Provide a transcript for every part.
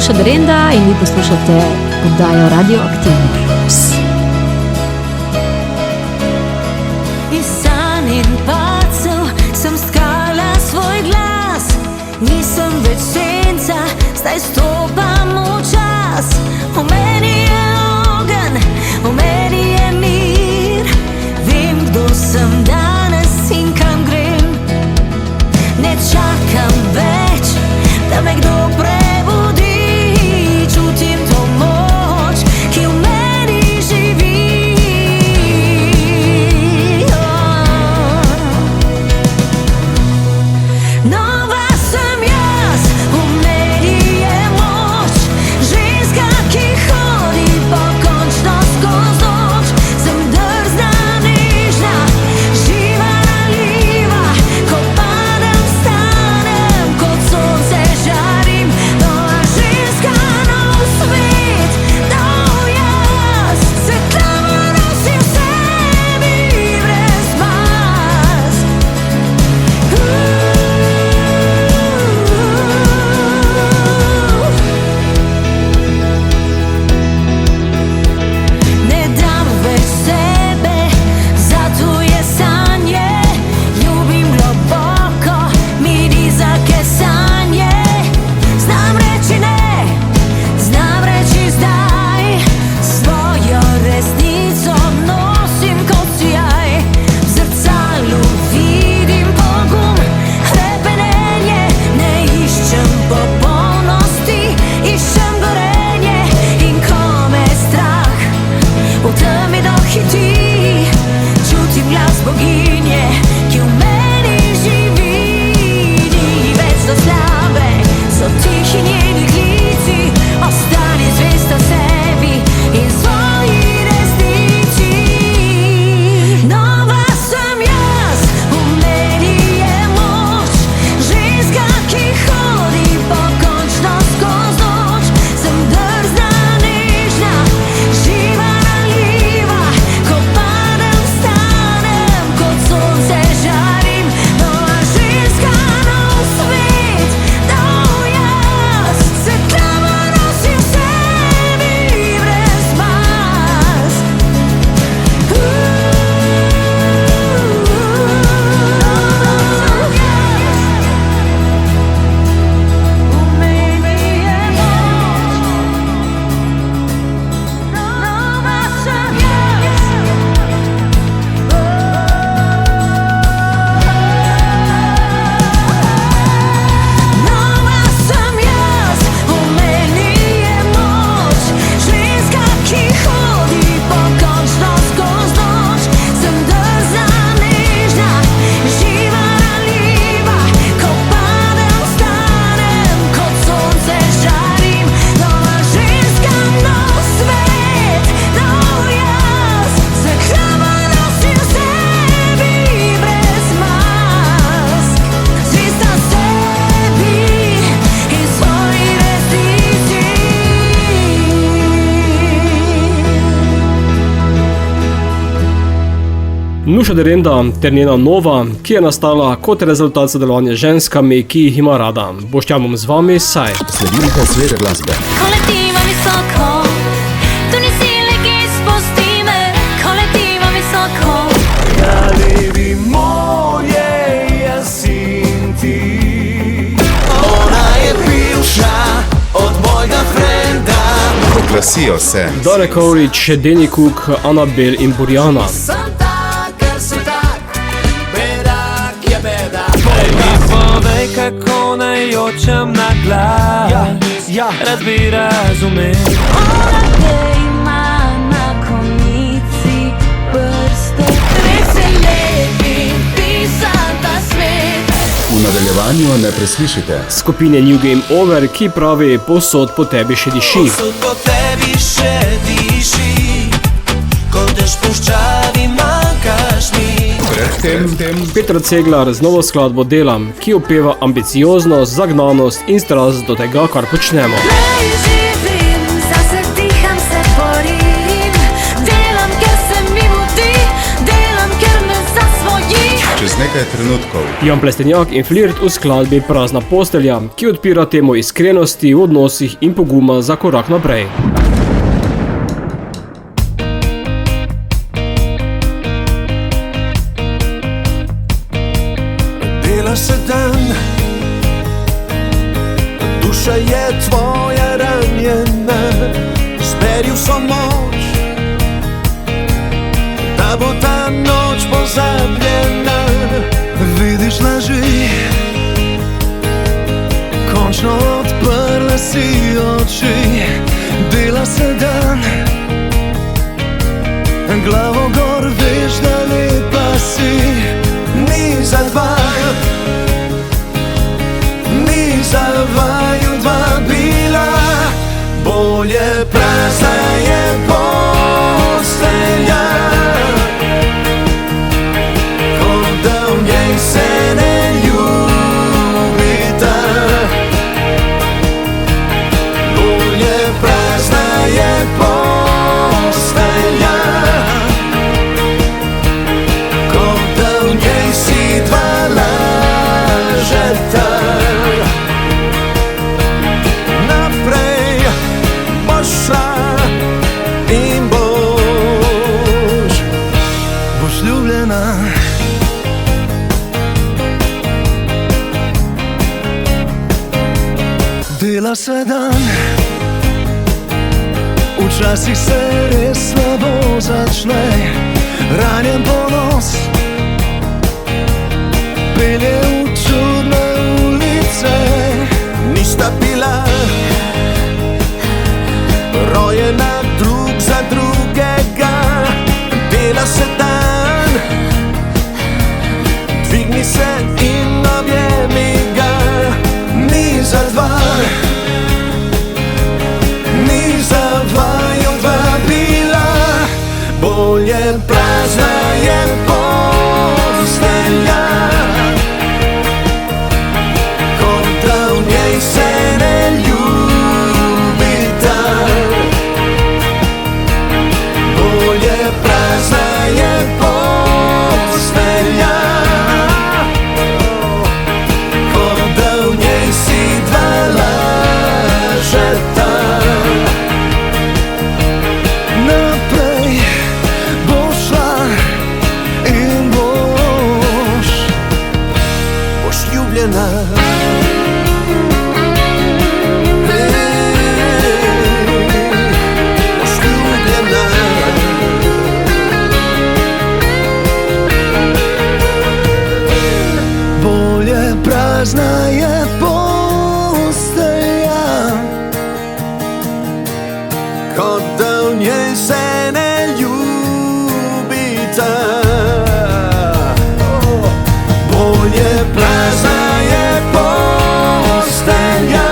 Nuša Derenda in vi poslušate oddajo Radioaktivni. Iz sanj in padcev sem stkala svoj glas. Nisem več senca, zdaj stopam v čas. V meni je ogenj, v meni je mir. Vem, kdo sem danes in kam grem. Ne čakam več, da me kdo prebudi. Čutim to moč, ki v meni živi. Nova sem jaz, v meni je moč. Ženska, ki hodi pokončno skoz noč. Sem drzna, nežna, živa, ranljiva. Ko padem, vstanem, kot sonce žarim. Nova ženska, nov svet, nov jaz. Svetlobo nosim v sebi brez mask. Ne dam več sebe za tuje sanje. Ljubim globoko, mi nizake sanje. Znam reči ne, znam reči zdaj. Svojo resnico nosim kot sijaj. V zrcalu vidim pogum, hrepenenje. Ne iščem popolnosti, iščem gorenje. In ko me strah v temi dohiti, čutim glas boginje, ki v meni živi. Ni več do slabe, so tihi njeni klici. Ostani zvesta sebi in svoji resnici. Nova sem jaz, v meni je moč. Ženska, ki hodi pokončno skoz noč. Sem drzna, nežna, živa, ranljiva. Ko padem, vstanem, kot sonce žarim. Nova ženska, nov svet, nov jaz. Svetlobo nosim v sebi brez mask. V meni je moč. Nova sem jaz. Nova sem jaz, v meni je moč. Ženska, ki hodi pokončno skoz noč. Sem drzna, nežna, živa, ranljiva. Ko padem, vstanem, kot sonce žarim. Nova ženska, nov svet, nov jaz. Svetlobo nosim v sebi brez mask. Zvesta sebi in svoji resnici. Nuša Derenda ter njena Nova, ki je nastala kot rezultat sodelovanja z ženskami, ki jih ima rada. Boštjan bom z vami, saj. Sledilka sveže glasbe. Kolektiva visoko, tu ni sile, ki spusti me. Kolektiva visoko. Nalevi moje jasinti. Ona je bivša od mojega frenda. Poglasijo se. Dare Kovrič, Deni Cook, Anabel in Burjana. Sem tak, ker sem tak. Bedak je bedak. Povej, kako naj jočem na glas. Rad bi razumel. Ona te ima na konici prste. Res je lep in pisan ta svet. V nadaljevanju ne preslišite. Skupine New Game Over, ki pravi povsod po tebi še diši. Posod po tebi še diši. Ko te spuščavi, manjkaš mi. Pred tem Petra Ceglar z novo skladbo Delam, ki opeva ambicioznost, zagnanost in strast do tega, kar počnemo. Naj živim, zase diham, se borim. Delam, ker se mi mudi. Delam, ker me zasvoji. čez čez nekaj trenutkov. Jan Plestenjak in flirt v skladbi Prazna postelja, ki odpira temo iskrenosti v odnosih in poguma za korak naprej. Dela se dan, duša je tvoja ranjena, zberi vso moč, da bo ta noč pozabljena. Vidiš laži, končno odprla si oči. Dela se dan, glavo gor, veš, da lepa si. Ni za dva, ni za vaju dva bila, bolje prazna je postelja, kot da v njej se ne ljubita. Bolje prazna je postelja, kot da v njej si dva lažeta. Naprej boš šla in boš ljubljena. Dela se dan, včasih se res slabo začne. Ranjen ponos pelje v čudne ulice. Nista bila rojena drug za drugega. Dela se dan, dvigni se in objemi ga. Ni za dva, ni za vaju dva bila, bolje prazna je postelja, kot da v njej se ne ljubita. Bolje prazna je postelja, kot da v njej si dva lažeta. Naprej boš šla in boš ljubljena. Boš ljubljena. Bolje prazna je postelja, kot da v njej se ne ljubita. Bolje prazna je postelja,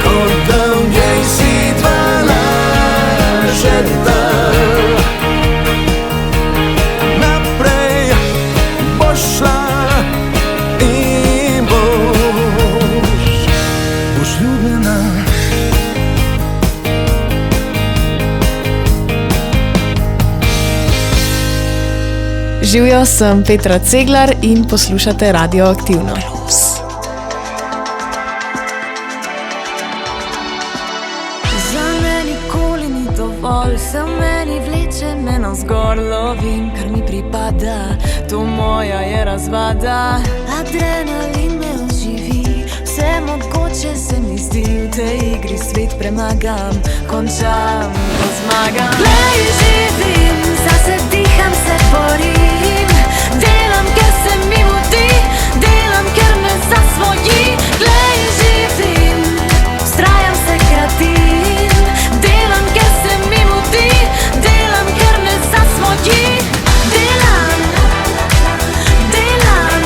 kot da v njej si dva lažeta. Naprej boš šla in boš ljubljena. Živjo, sem Petra Ceglar in poslušate Radioaktivno. Za me nikoli ni dovolj, se v meni vleče, me navzgor lovim, kar mi pripada, to moja je razvada. Adrenalin me oživi, vse mogoče se mi zdi, v tej igri svet premagam, končam, ko zmagam. Glej, živim, zase diham, se borim, delam, ker se mi mudi, delam, ker me zasvoji. Glej, živim, vztrajam, se kratim, delam, ker se mi mudi, delam, ker me zasvoji. Delam, delam,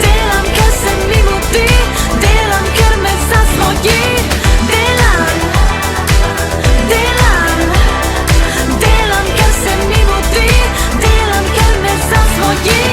delam, ker se mi mudi, delam, ker me zasvoji. Delam, delam, delam, ker se mi mudi, delam, ker me zasvoji.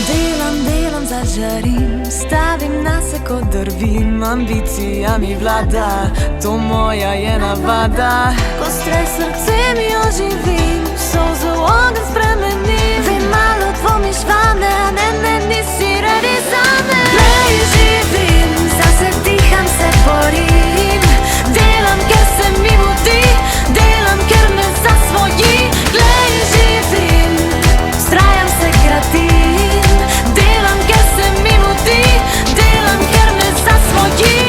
Delam, delam, zažarim, stavim nase, kot drvim, ambicija mi vlada, to moja je navada. Ko stres srce mi oživim, solze v ogenj spremenim. Vem, malo dvomiš vame, a ne, nisi ready zame. Glej, živim, zase diham, se borim. Delam, ker se mi mudi, delam, ker me zasvoji. Glej, živim, vztrajam, se gradim. Delam, ker se mi mudi, delam, ker me zasvoji.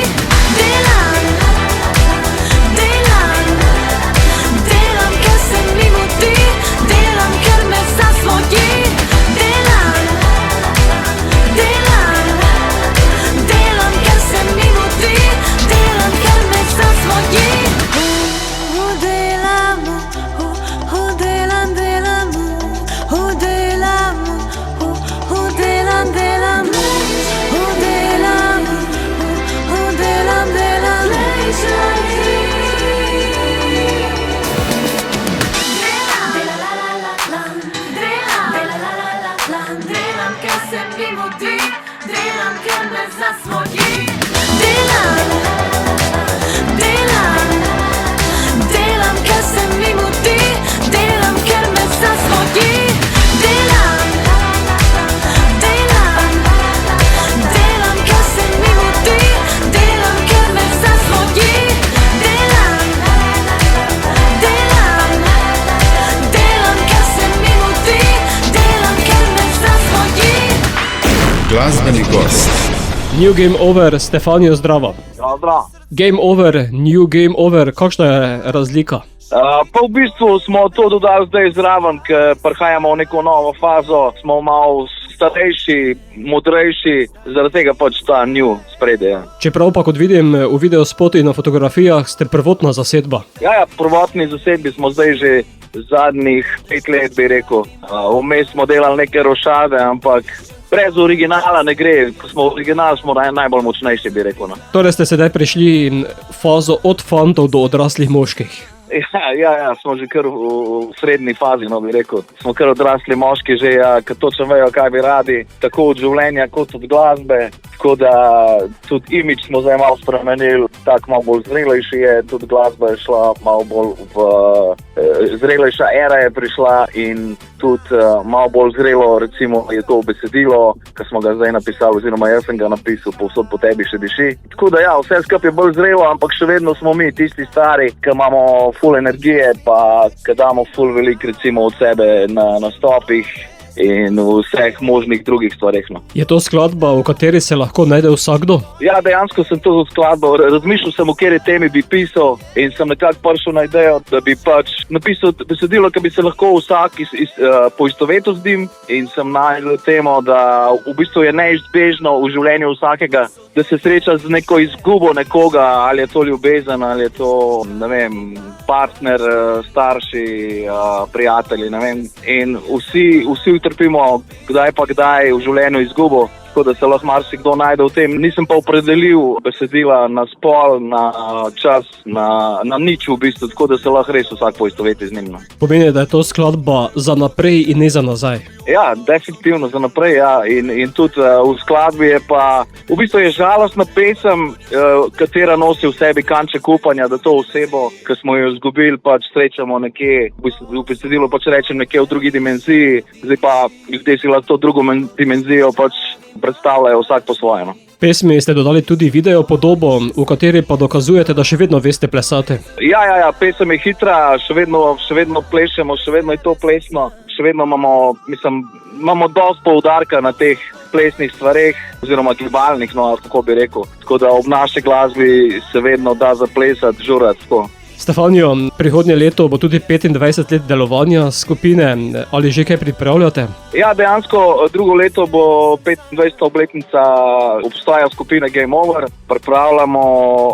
Delam, ker se mi mudi, delam, ker me zasvoji. Delam, ker se mi mudi, delam, ker me zasvoji. Delam, ker se mi mudi, delam, ker me zasvoji. Delam, ker se mi mudi, delam, ker me zasvoji. Delam, ker se mi mudi, delam, ker me zasvoji. Delam, ker se mi mudi, delam, ker me zasvoji. Glasbeni gost. New Game Over, Stefanijo, zdravo. Zdravo. Game Over, New Game Over, kakšna je razlika? Pa v bistvu smo to dodali zdaj zraven, ker prihajamo v neko novo fazo, smo malo starejši, modrejši, zaradi tega pač ta new spredje. Čeprav pa kot vidim v videospotu in na fotografijah ste prvotna zasedba. Ja, prvotni zasedbi smo zdaj že zadnjih 5 let, bi rekel. Vmes smo delali neke rošade, ampak brez originala ne gre. Ko smo original, smo najbolj močnejši, bi rekel. No. Torej ste sedaj prišli fazo od fantov do odraslih moških. Ja, smo že kar v srednji fazi, no bi rekel. Smo kar odrasli moški že, ki točno vejo, kaj bi radi, tako od življenja kot od glasbe. Tako da tudi imidž smo zdaj malo spremenili, tako malo bolj zrelejši je, tudi glasba je šla malo bolj zrelejša era je prišla in tudi malo bolj zrelo, recimo je to besedilo, ki smo ga zdaj napisali, oziroma jaz sem ga napisal, Povsod po tebi še diši. Tako da ja, vse skupaj je bolj zrelo, ampak še vedno smo mi tisti stari, ki imamo ful energije, pa ki damo ful veliko recimo od sebe na nastopih in v vseh možnih drugih stvareh. No. Je to skladba, v kateri se lahko najde vsakdo? Ja, dejansko sem to skladbo, razmišljal sem, o kateri temi bi pisal in sem nekako prišel na idejo, da bi pač napisal besedilo, ki bi se lahko vsak poistovetil z njim in sem našel temo, da v bistvu je neizbežno v življenju vsakega, da se sreča z neko izgubo nekoga, ali je to ljubezen, ali je to, ne vem, partner, starši, prijatelji, ne vem. In vsi utrpimo kdaj pa kdaj v življenju izgubo, tako da se lahko marsikdo najde v tem. Nisem pa opredelil besedila na spol, na čas, na nič v bistvu, tako da se lahko res vsak poistoveti z njim. Pomeni, da je to skladba za naprej in ne za nazaj. Ja, definitivno za naprej, ja. In tudi v skladbi je pa, v bistvu je žalostna pesem, katera nosi v sebi kanček upanja, da to osebo, ki smo jo izgubili, pač srečamo nekje, v besedilu pač rečem nekje v drugi dimenziji, zdaj pa ljudje si lahko to drugo dimenzijo pač predstavljajo vsak po svoje. No. Pesmi ste dodali tudi video podobo, v kateri pa dokazujete, da še vedno veste plesati. Ja, pesem je hitra, še vedno plešemo, še vedno je to plesno, še vedno imamo dosti poudarka na teh plesnih stvareh, oziroma globalnih, no, kako bi rekel. Tako da ob naši glasbi se vedno da zaplesati, žurati, tako. Stefanijo, prihodnje leto bo tudi 25 let delovanja skupine, ali že kaj pripravljate? Ja, dejansko drugo leto bo 25. obletnica obstoja skupine Game Over. Pripravljamo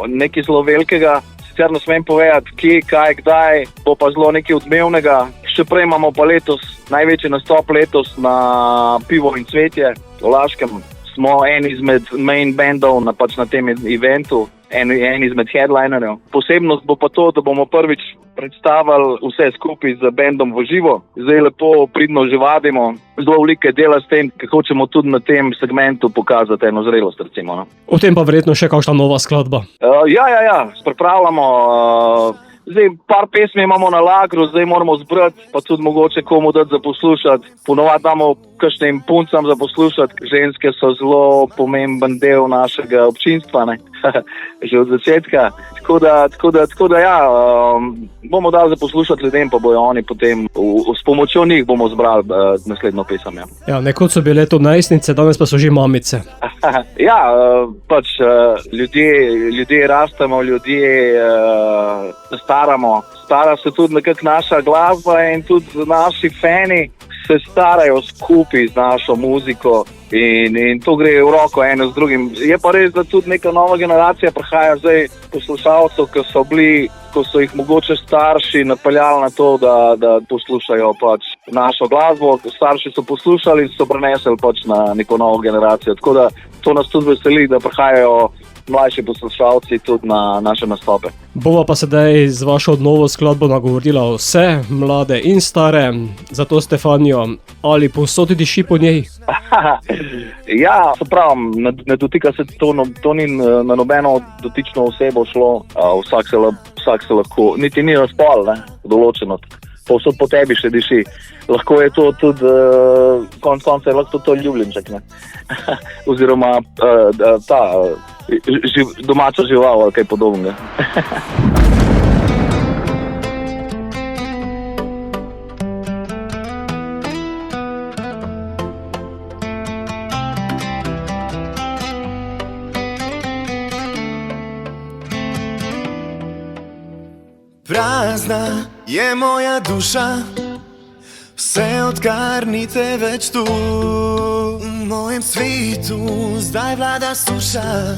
nekaj zelo velikega, sicer ne smem povedati, kje, kaj, kdaj, bo pa zelo nekaj odmevnega. Še prej imamo pa letos največji nastop letos na Pivo in cvetje v Laškem. Smo en izmed main bandov na tem eventu. En izmed headlinerjev. Posebnost bo pa to, da bomo prvič predstavili vse skupaj z bandom v živo. Zdaj lepo pridno že vadimo. Zelo veliko dela s tem, ker hočemo tudi na tem segmentu pokazati eno zrelost, recimo. No. O tem pa verjetno še kakšna nova skladba. Ja. Pripravljamo Zdaj, par pesmi imamo na lagru, zdaj moramo zbrati, pa tudi mogoče komu dati za poslušati. Ponovadi damo kakšnim puncam za poslušati. Ženske so zelo pomemben del našega občinstva, ne? Že od začetka. Tako da ja, bomo dali za poslušati ljudem, pa bojo oni potem, s pomočjo njih bomo zbrali naslednjo pesem. Ja. Ja, nekoč so bile to najstnice, danes pa so že mamice. Ja, pač ljudje rastemo, ljudje staramo. Stara se tudi nekako naša glasba in tudi naši fani se starajo skupaj z našo muziko in to gre v roko eno z drugim. Je pa res, da tudi neka nova generacija prihaja zdaj poslušalcev, ko so jih mogoče starši napeljali na to, da poslušajo pač našo glasbo. Starši so poslušali in so prenesli pač na neko novo generacijo. Tako da to nas tudi veseli, da prihajajo mlajši poslušalci tudi na naše nastope. Bova pa sedaj z vašo novo skladbo nagovorila vse, mlade in stare, zato Stefanijo, ali povsod diši po njej? Ja, se pravim, ne dotika se to ni na nobeno dotično osebo šlo, vsak se lahko, niti ni razpol, ne, določeno. Povsod po tebi še diši. Lahko je to tudi, konec konca je lahko to ljubljenček, ne. Oziroma domača žival ali kaj podobnega. Prazna je moja duša, vse odkar ni te več tu. V mojem svetu zdaj vlada suša,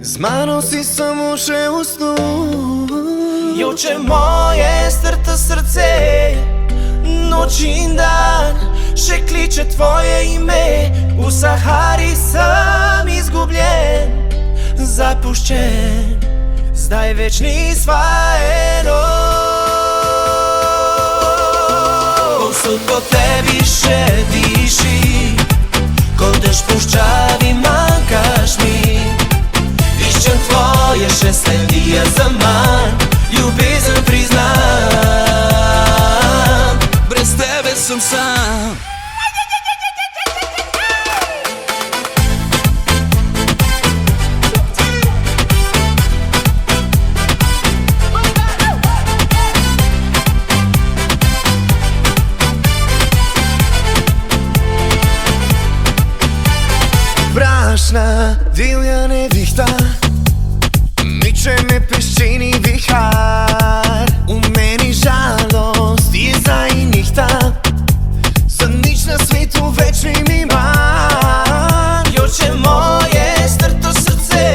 z mano si samo še v snu. Joče moje strto srce, noč in dan, še kliče tvoje ime. V Sahari sem izgubljen, zapuščen, zdaj več nisva eno. Povsod po tebi še diši, ko dež puščavi manjkaš mi. Iščem tvoje še sledi, a zaman ljubezen priznam. Brez tebe sem sam. Divja nevihta, miče me peščeni vihar. V meni žalost je zdaj nihta, za nič na svetu več mi manj. Joče moje strto srce,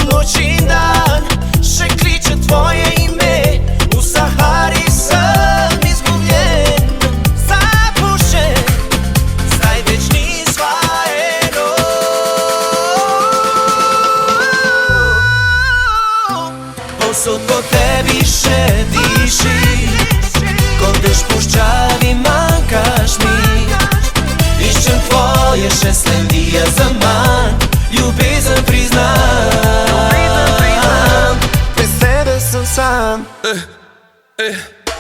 noč in dan, še kliče tvoje ime. V Sahari sem izgubljen, zapuščen, zdaj več nisva eno. Povsod po tebi še diši, ko dež puščavi manjkaš mi. Iščem tvoje še sledi, a zaman ljubezen priznam. Bez tebe sem sam.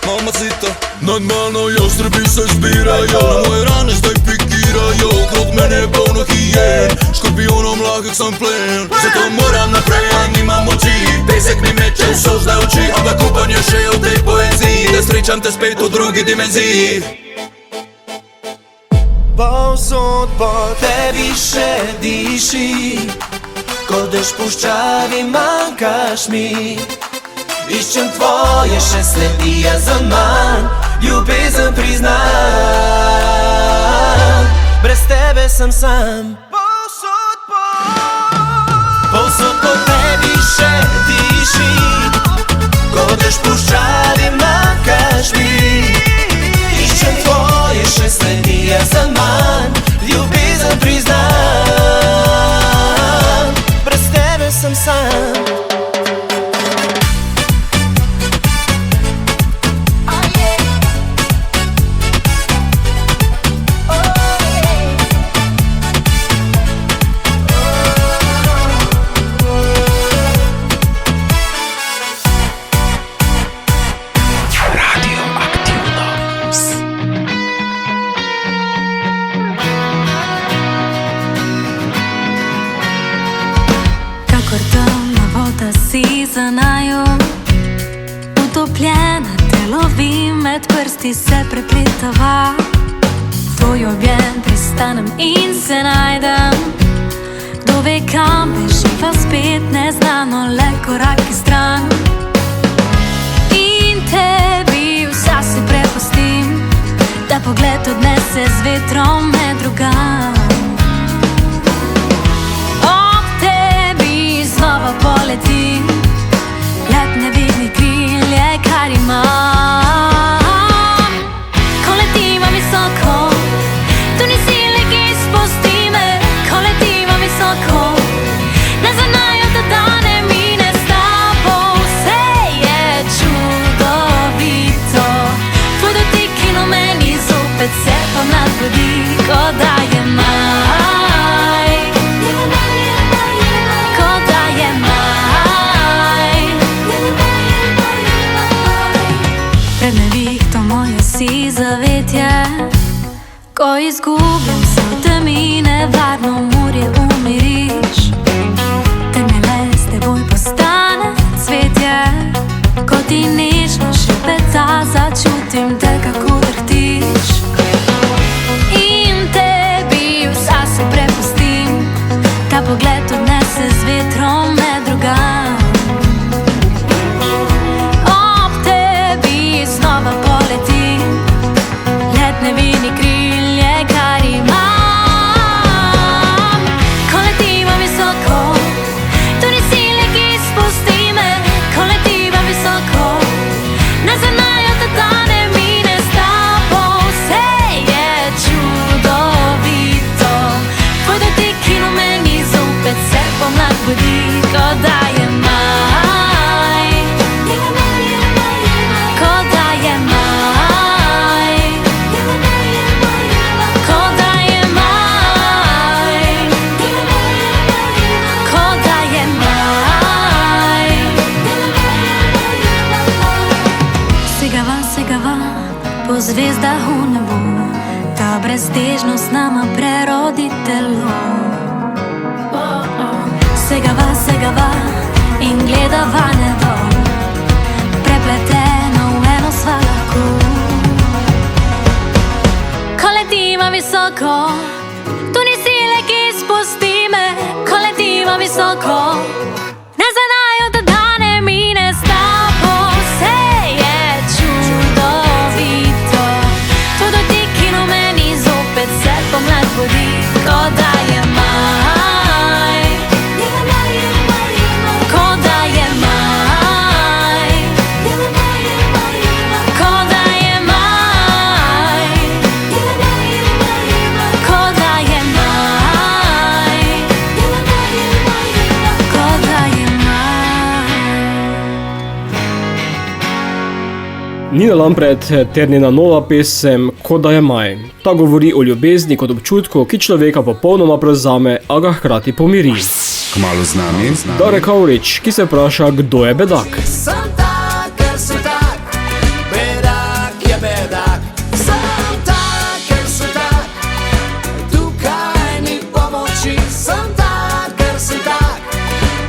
Mamacita, nad mano jastrubi se zbirajo, na moje rane zdaj pikirajo. Krog mene je polno hijen, škorpionom lahek sem plen. Zato moram naprej, a nimam moči. Pesek mi meče v solzne oči, ampak upanje še je v tej poeziji, da srečam te spet v drugi dimenziji. Povsod po tebi še diši, ko dež puščavi manjkaš mi. Iščem tvoje še sledi, a zaman ljubezen priznam. Brez tebe sem sam. Povsod po tebi še diši, ko dež puščavi manjkaš mi. Iščem tvoje še sledi, a zaman ljubezen priznam. Brez tebe sem sam. pusti se prepletava. Tvoj objem pristanem in se najdem. Kdo ve kam beživa spet neznano, le koraki stran. In tebi vsa se prepustim, da pogled odnese z vetrom me drugam. Ob tebi znova poletim, let nevidni krilje, kar imam. Ko letiva visoko, tu ni sile, ki spusti me. Ko letiva visoko, ne znajo, da dane mine s tabo. Vse je čudovito, tvoj dotik in o meni zopet se pa mlad budi, kot da je maj. Kot da je maj. Pred nevihto moje si zavetje, ko izgubim se v temi, nevarno morje umiriš. Te me le s teboj postane cvetje, ko ti nežno šepeta, začutim te, kako drhtiš. In tebi vsa se prepustim, ta pogled odnese z vetrom me drugam. Ob tebi znova poletim, let nevini krilje, kar imam. Ko letiva visoko, tu ni sile, ki spusti me. Ko letiva visoko, ne znajo, da dane mine s tabo. Vse je čudovito, tvoj dotik in o meni zopet se pomlad budi, kot da je maj. Kot da je maj. Kot da je maj. Kot da je maj. Segava po zvezdah v nebu, ta breztežnost nama prerodi telo. Segava in gledava nedol, prepleteno v eno sva lahko. Ko letiva visoko, tu ni sile, ki spusti me. Ko letiva visoko, ne znajo, da dane mine s tabo. Vse je čudovito, tvoj dotik in o meni zopet se pomlad budi, kot da je maj. Kot da je maj. Kot da je maj. Kot da je maj. Kot da je maj. Nina Lampret ter njena nova pesem Kot da je maj. Ta govori o ljubezni kot občutku, ki človeka popolnoma prevzame, a ga hkrati pomiri. Kmalu z nami. Darek Avrič, ki se vpraša, kdo je bedak. Sem tak, ker sem tak, bedak je bedak. Sem tak, ker sem tak, tukaj ni pomoči. Sem tak, ker sem tak,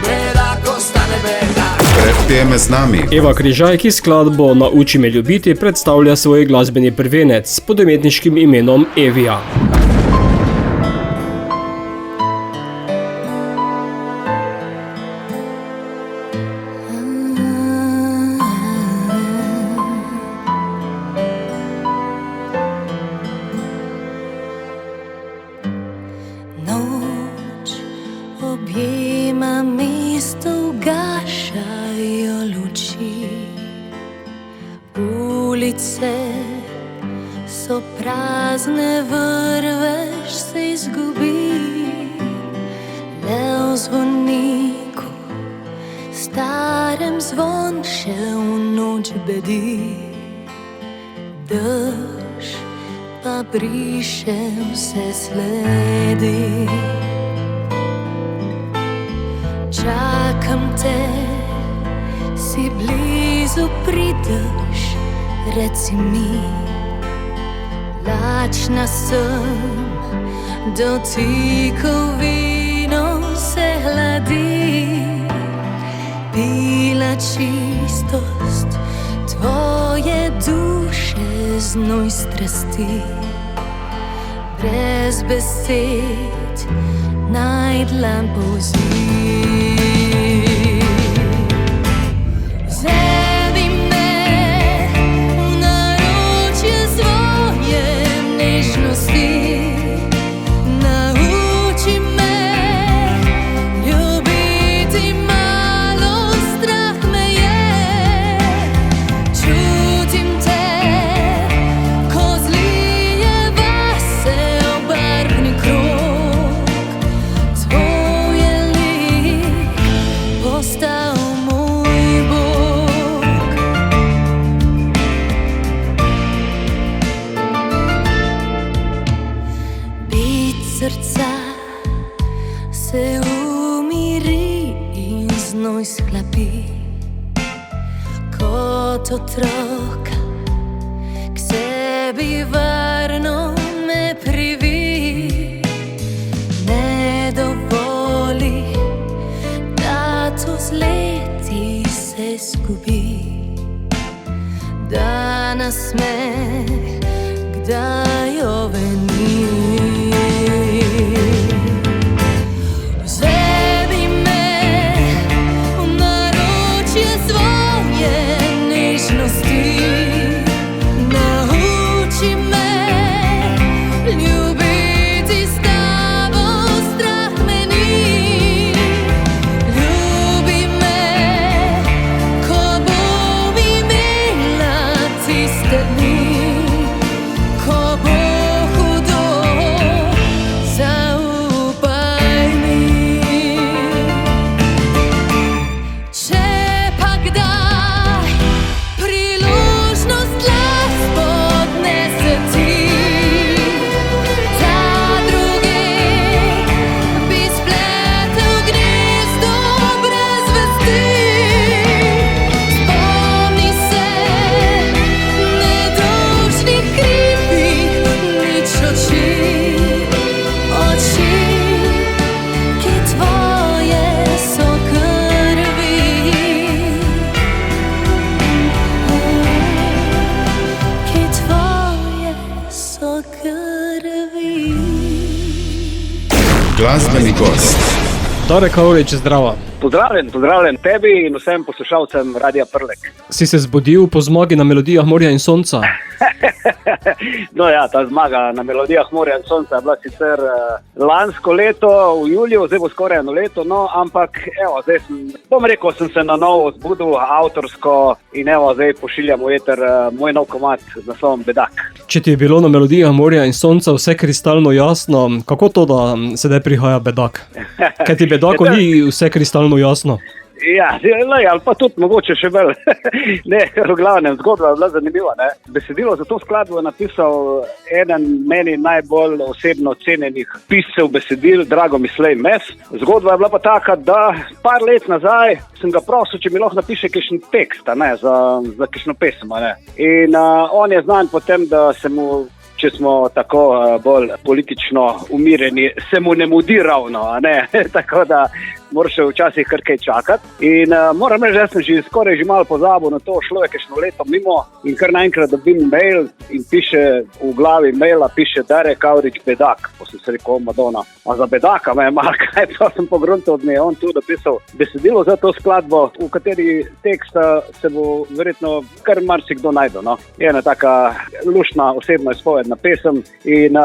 bedak ostane bedak. Prepijeme z nami. Eva Križaj, ki skladbo Nauči me ljubiti predstavlja svoj glasbeni prvenec s podometniškim imenom Evija. Noč objema mesto, ugašajo luči. Ulice so prazne, vrvež se izgubi. Le v zvoniku starem zvon še v noč bedi. Dež pa briše vse sledi. Čakam te, si blizu, prideš, reci mi. Lačna sem, dotikov vino se hladi. Pila čistost tvoje duše z znoj strasti. Brez besed najdlem poziv. Vzemi me v naročje svoje nežnosti. Nauči me ljubiti, malo strah me je. Čutim te, ko zlije vase obarvni krog. Tvoj je lik postal moj Bog. Bit srca se umiri in znoj sklapi. Kot otrok k sebi varno me privi. Ne dovoli, da to z leti se zgubi. Da nasmeh kdaj oveni. Vzemi me v naročje svoje nežnosti. Nauči me ljubiti, s tabo strah me ni. Ljubi me, ko bom imela tiste dni, ko bo hudo, zaupaj mi. Če pa kdaj priložnost las podnese ti, ta drugi bi spletel gnezdo brez vesti. Spomni se nedolžnih krivih nič oči, ki tvoje so krvi. Ki tvoje so krvi. Glasbeni gost. Darek Avrič, zdrava. Pozdravljen tebi in vsem poslušalcem Radia Prlek. Si se zbudil po zmagi na Melodijah morja in sonca? No ja, ta zmaga na Melodijah morja in sonca je bila sicer lansko leto v juliju, zdaj bo skoraj eno leto, no, ampak evo, zdaj sem se na novo zbudil avtorsko in evo, zdaj pošiljam v eter moj nov komad z naslovom Bedak. Če ti je bilo na Melodijah morja in sonca vse kristalno jasno, kako to, da sedaj prihaja Bedak? Kaj ti Bedaku ni vse kristalno jasno? Ja, ali pa tudi mogoče še bolj. Ne, v glavnem, zgodba je bila zanimiva. Ne? Besedilo za to skladbo je napisal eden meni najbolj osebno cenjenih piscev besedil, Dragomislej Mes. Zgodba je bila pa taka, da par let nazaj sem ga prosil, če mi lahko napiše kakšen tekst, ne, za kakšno pesem. Ne? In on je znan po tem, da se mu, če smo tako bolj politično umirjeni, se mu ne mudi ravno, ne? Tako da moraš še včasih kar kaj čakati. In moram reči, da sem skoraj že malo pozabil na to, šlo je kakšno leto mimo in kar naenkrat dobim mail in piše v glavi maila, piše Darek Avrič Bedak. Pa sem se rekel, Madonna, a za Bedaka me je malo kaj, pa sem pogruntal od nje, on tu napisal besedilo za to skladbo, v kateri teksta se bo verjetno kar marsikdo najdel. No? Je ena taka luštna osebna izpovedna pesem in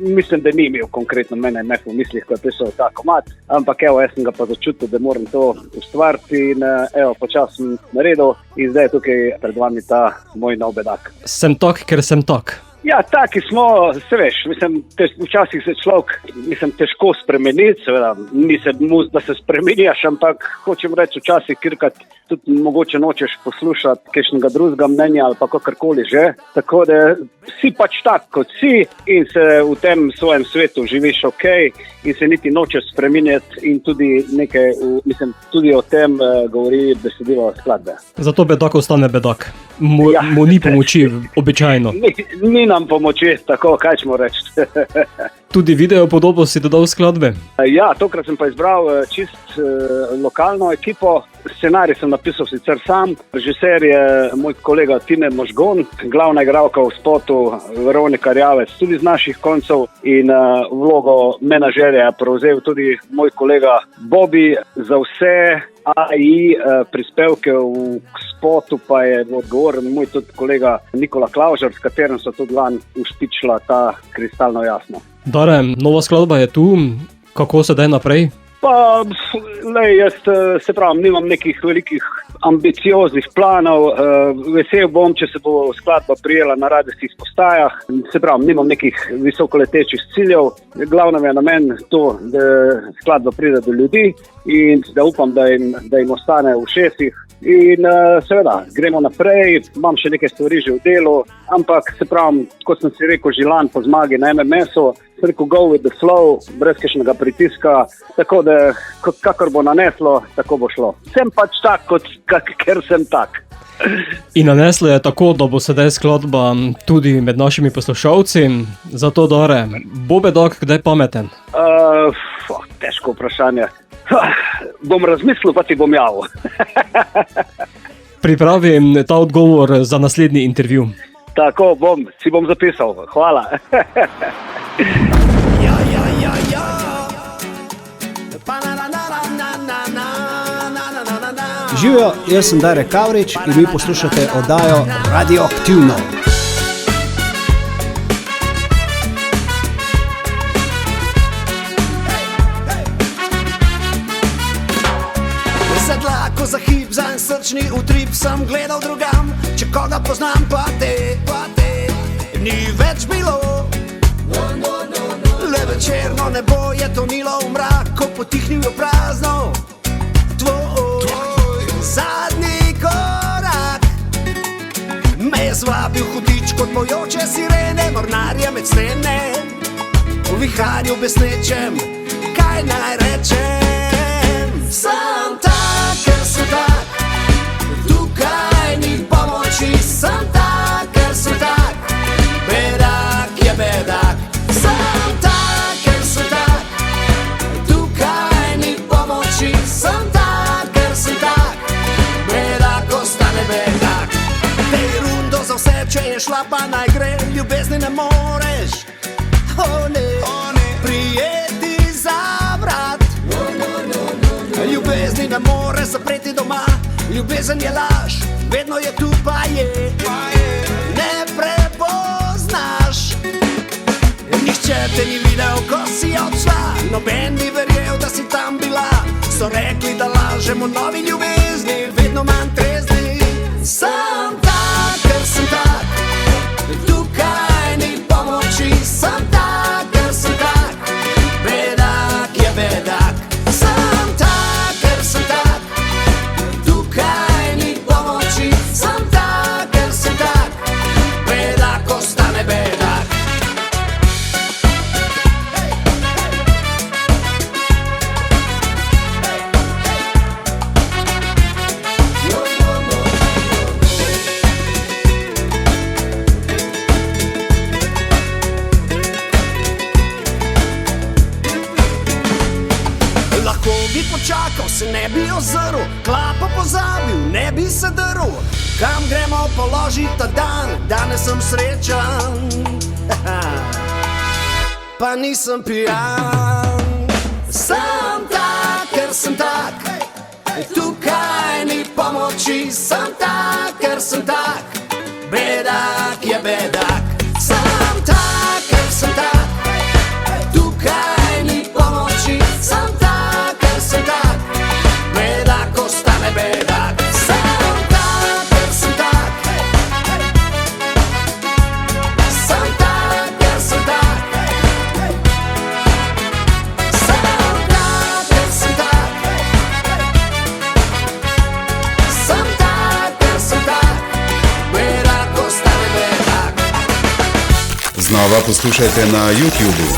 mislim, da ni imel konkretno mene v mislih, ko je pisal ta komad, ampak evo, jaz sem ga pa začutil, da moram to ustvariti in evo, počas sem naredil in zdaj je tukaj pred vami ta moj nov Bedak. Sem tak, ker sem tak. Ja, taki smo, se veš, včasih se človek, težko spremeniti, seveda, ni se mus, da se spremeniš, ampak hočem reči, včasih kirkrat tudi mogoče nočeš poslušati kakšnega drugega mnenja ali pa kakorkoli že, tako da si pač tak, kot si in se v tem svojem svetu živiš ok in se niti nočeš spreminjati in tudi nekaj, tudi o tem govori besedilo skladbe. Zato Bedak ostane Bedak. Mu ni pomoči, običajno. Ni nam pomoči, tako, kaj ćemo reči. Tudi video podobo si dodal v skladbe? Ja, tokrat sem pa izbral čist lokalno ekipo. Scenarij sem napisal sicer sam, režiser je moj kolega Tine Možgon, glavna igralka v spotu Veronika Rjavec, tudi z naših koncev, in vlogo menadžerja je prevzel tudi moj kolega Bobby. Za vse AI prispevke v spotu pa je odgovoren moj tudi kolega Nikola Klaužar, s katerim so tudi lani uštičila ta kristalno jasno. Dare, nova skladba je tu, kako se daj naprej? Pa, jaz se pravim, nimam nekih velikih ambicioznih planov, vesel bom, če se bo skladba prijela na radijskih postajah, se pravim, nimam nekih visokoletečih ciljev, glavno je namen to, da skladba pride do ljudi in da upam, da jim ostane v ušesih. In seveda, gremo naprej, imam še nekaj stvari že v delu, ampak se pravim, kot sem si rekel že lani po zmagi na MMS-u, sem rekel go with the flow, brez kakšnega pritiska, tako da kakor bo naneslo, tako bo šlo. Sem pač tak, ker sem tak. In naneslo je tako, da bo sedaj skladba tudi med našimi poslušalci, zato Dare, bo bedak kdaj pameten? Težko vprašanje. Bom razmislil, pa ti bom javil. Pripravi ta odgovor za naslednji intervju. Tako bom, si bom zapisal. Hvala. Živijo, jaz sem Dare Kavrič in vi poslušate oddajo Radioaktivno. Sedlako za hip, za en srčni utrip sem gledal drugam, če koga poznam, pa te ni več bilo. Le večerno nebo je tonilo v mrak, ko potihnil je prazno tvoj zadnji korak. Me je zvabil hudič kot mojoče sirene, mornarje med stene, v viharju besnečem, kaj naj rečem. Sem tak, ker sem tak, tukaj ni pomoči. Sem tak, ker sem tak, bedak je bedak. Sem tak, ker sem tak, tukaj ni pomoči. Sem tak, ker sem tak, bedak ostane bedak. Dej rundo za vse, če je šla, pa naj gre. Ljubezni ne moreš, prijeti za vrat. Ljubezni ne more zapreti doma, ljubezen je laž, vedno je tu, pa je ne prepoznaš. Nihče te ni videl, ko si odšla, noben ni verjel, da si tam bila. So rekli, da lažemo novi ljubezni, vedno manj trezni. Sem tak, ker sem tak, tukaj ni pomoči. Sem tak, ker sem tak, bedak je bedak. Se ne bi ozrl, klapo pozabil, ne bi se drl. Kam gremo položit ta dan, danes sem srečan, pa nisem pijan. Sem tak, ker sem tak, tukaj ni pomoči. Sem tak, ker sem tak, bedak je bedak. Sem tak, ker sem tak, tukaj ni pomoči. Sem tak, ker sem tak, bedak ostane bedak. Sem tak, ker sem tak, sem tak, ker sem tak, sem tak, ker sem tak, sem tak, ker sem tak, bedak ostane bedak. Znova poslušajte na YouTubu.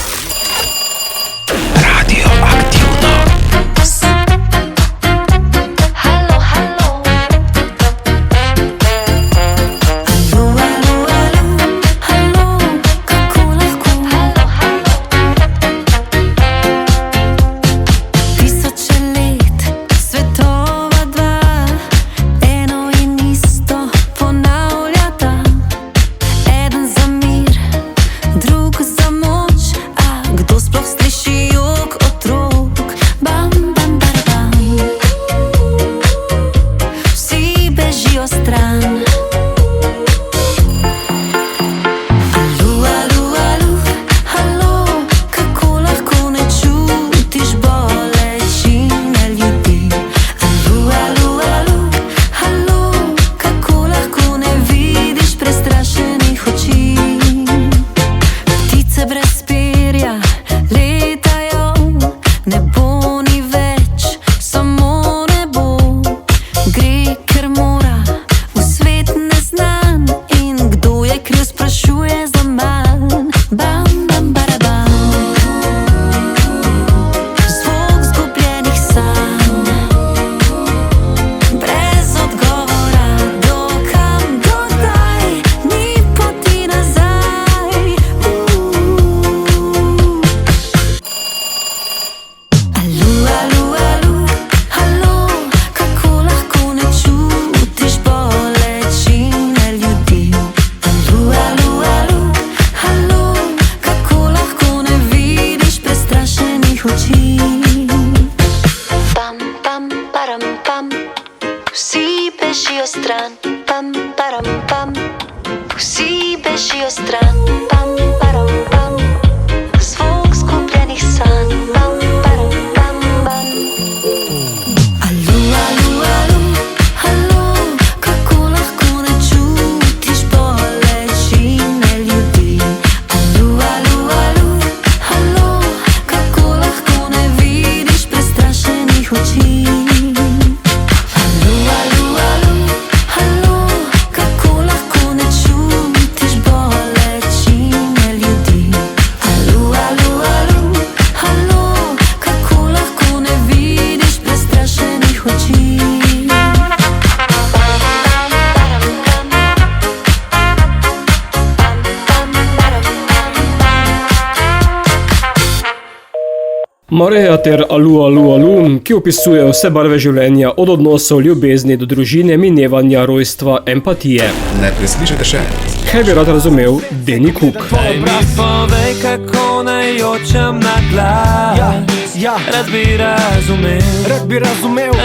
Mareja ter Alu, Alu, Alu, ki opisuje vse barve življenja, od odnosov, ljubezni do družine, minevanja, rojstva, empatije. Ne preslišite še? Kaj bi rad razumel Danny Cook? Daj mi povej, kako naj jočem na glas. Rad bi razumel,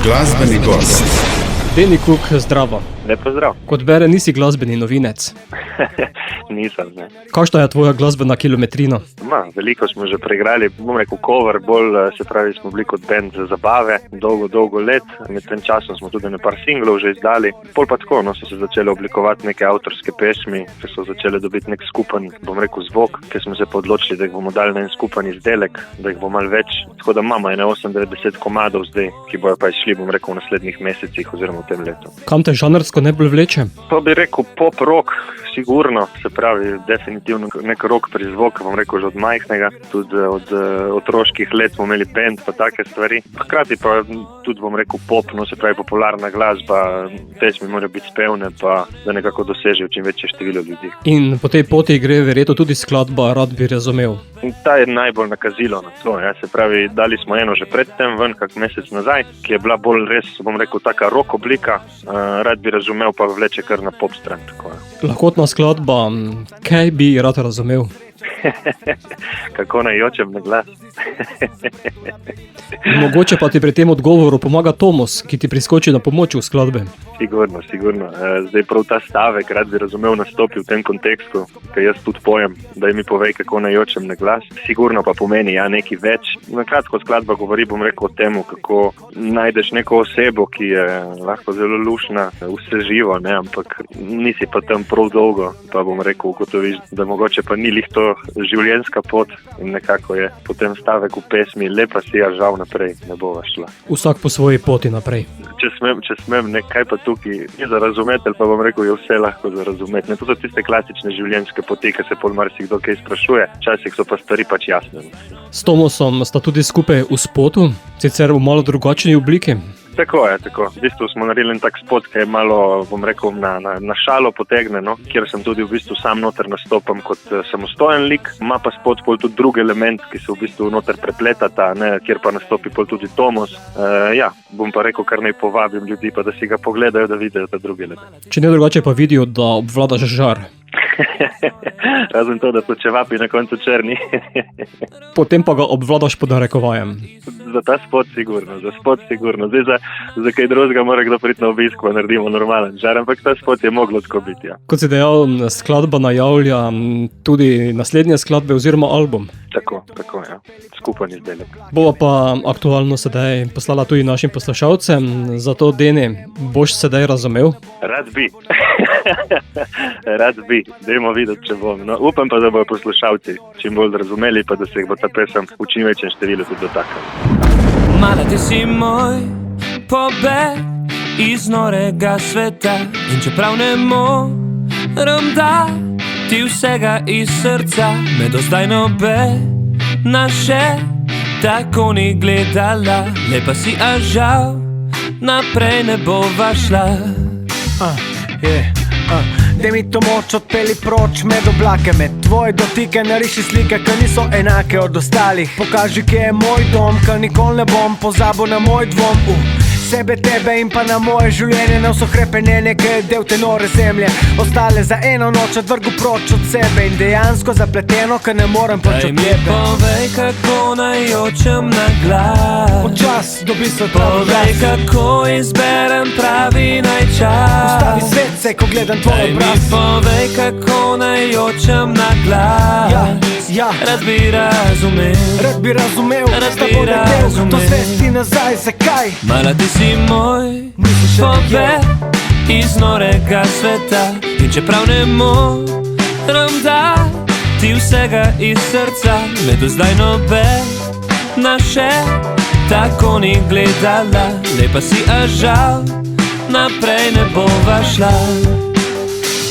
Glasbeni gost. Danny Cook, zdravo. Lep pozdrav. Kot bere, nisi glasbeni novinec. Nisem, ne. Kakšna je tvoja glasbena kilometrina? Veliko smo že preigrali, bom rekel cover, bolj se pravi smo bili kot band za zabave, dolgo let. Med tem časom smo tudi par singlov že izdali. Pol pa tako, so se začele oblikovati neke avtorske pesmi, ki so začele dobiti nek skupen, bom rekel, zvok, ki smo se pa odločili, da jih bomo dali na en skupen izdelek, da jih bo malo več. Tako da imamo 98 komadov zdaj, ki bojo pa išli, bom rekel, v naslednjih mesecih oziroma v tem letu. Kam te žanrsko najbolj vleče? Pa bi rekel pop rock, sigurno, se pravi definitivno nek rock prizvok, bom rekel že od majhnega, tudi od otroških let smo imeli band pa take stvari. Hkrati pa tudi bom rekel pop, se pravi popularna glasba, pesmi morajo biti spevne pa da nekako dosežejo čim večje število ljudi. In po tej poti gre verjetno tudi skladba Rad bi razumel. In ta je najbolj nakazilo na to, se pravi, dali smo eno že predtem ven, kak mesec nazaj, ki je bila bolj res, bom rekel, taka rock oblika, Rad bi razumel pa vleče kar na pop stran. Tako. Lahkotna skladba, kaj bi rad razumel? Kako naj jočem na glas? Mogoče pa ti pri tem odgovoru pomaga Tomos, ki ti priskoči na pomoč v skladbe. Sigurno. Zdaj prav ta stavek, rad bi razumel, nastopi v tem kontekstu, ker jaz tudi pojem, da mi povej, kako naj jočem na glas. Sigurno pa pomeni nekaj več. Na kratko skladba govori, bom rekel, o tem, kako najdeš neko osebo, ki je lahko zelo lušna, vse živo, ampak nisi pa tam prav dolgo, pa bom rekel, ugotoviš, da mogoče pa ni lih to življenjska pot in nekako je potem stavek v pesmi lepa si, žal naprej ne bova šla. Vsak po svoji poti naprej. Če smem, nekaj pa tukaj ni za razumeti, ali pa bom rekel, je vse lahko za razumeti. To so tiste klasične življenjske poti, ki se pol marsikdo kaj sprašuje, včasih so pa stvari pač jasne. S Tomosom sta tudi skupaj v spotu, sicer v malo drugačni obliki. Tako je. V bistvu smo naredili en tak spot, ki je malo, bom rekel, na šalo potegne, kjer sem tudi v bistvu sam noter nastopam kot samostojen lik. Ima pa spot pol tudi drugi element, ki se v bistvu noter prepletata, kjer pa nastopi pol tudi Tomos. Bom pa rekel, kar naj povabim ljudi, pa da si ga pogledajo, da vidijo ta drugi element. Če ne drugače pa vidijo, da obvladaš žar. Razen to, da so čevapi na koncu črni. Potem pa ga obvladaš pod narekovajem. Za ta spot sigurno. Zdaj za kaj drugega mora kdo priti na obisk, pa naredimo normalen žar, ampak ta spot je moglo tako biti. Kot si dejal, skladba najavlja tudi naslednje skladbe oziroma album. Tako, skupen izdelek. Bova pa aktualno sedaj poslala tudi našim poslušalcem, zato Deni, boš sedaj razumel? Rad bi, dajmo videti, če bom. Upam pa, da bojo poslušalci čim bolj razumeli, pa da se jih bo ta pesem v čim večjem številu tudi dotaknila. Mala, ti si moj pobeg iz norega sveta in čeprav ne moram dati vsega iz srca, me do zdaj nobena še tako ni gledala. Lepa si, a žal naprej ne bova šla. Daj mi to moč, odpeli proč med oblake, med tvoje dotike nariši slike, ki niso enake od ostalih. Pokaži, kje je moj dom, ker nikoli ne bom pozabil na moj dvom. Sebe, tebe in pa na moje življenje, na vso hrepenenje, ki je del te nore zemlje. Ostale za eno noč odvrgu proč od sebe in dejansko zapleteno, ker ne morem proč od tebe. Daj mi povej, kako naj jočem na glas. Počas dobi se pravi glas. Povej, kako izberem pravi najčas. Ustavi svet se, ko gledam tvoj obraz. Daj mi povej, kako naj jočem na glas. Rad bi razumel, s tabo letel, to svesti nazaj, zakaj? Mala, ti si moj pobeg iz norega sveta in čeprav ne moram dati vsega iz srca, me do zdaj nobena še tako ni gledala. Lepa si, a žal naprej ne bova šla.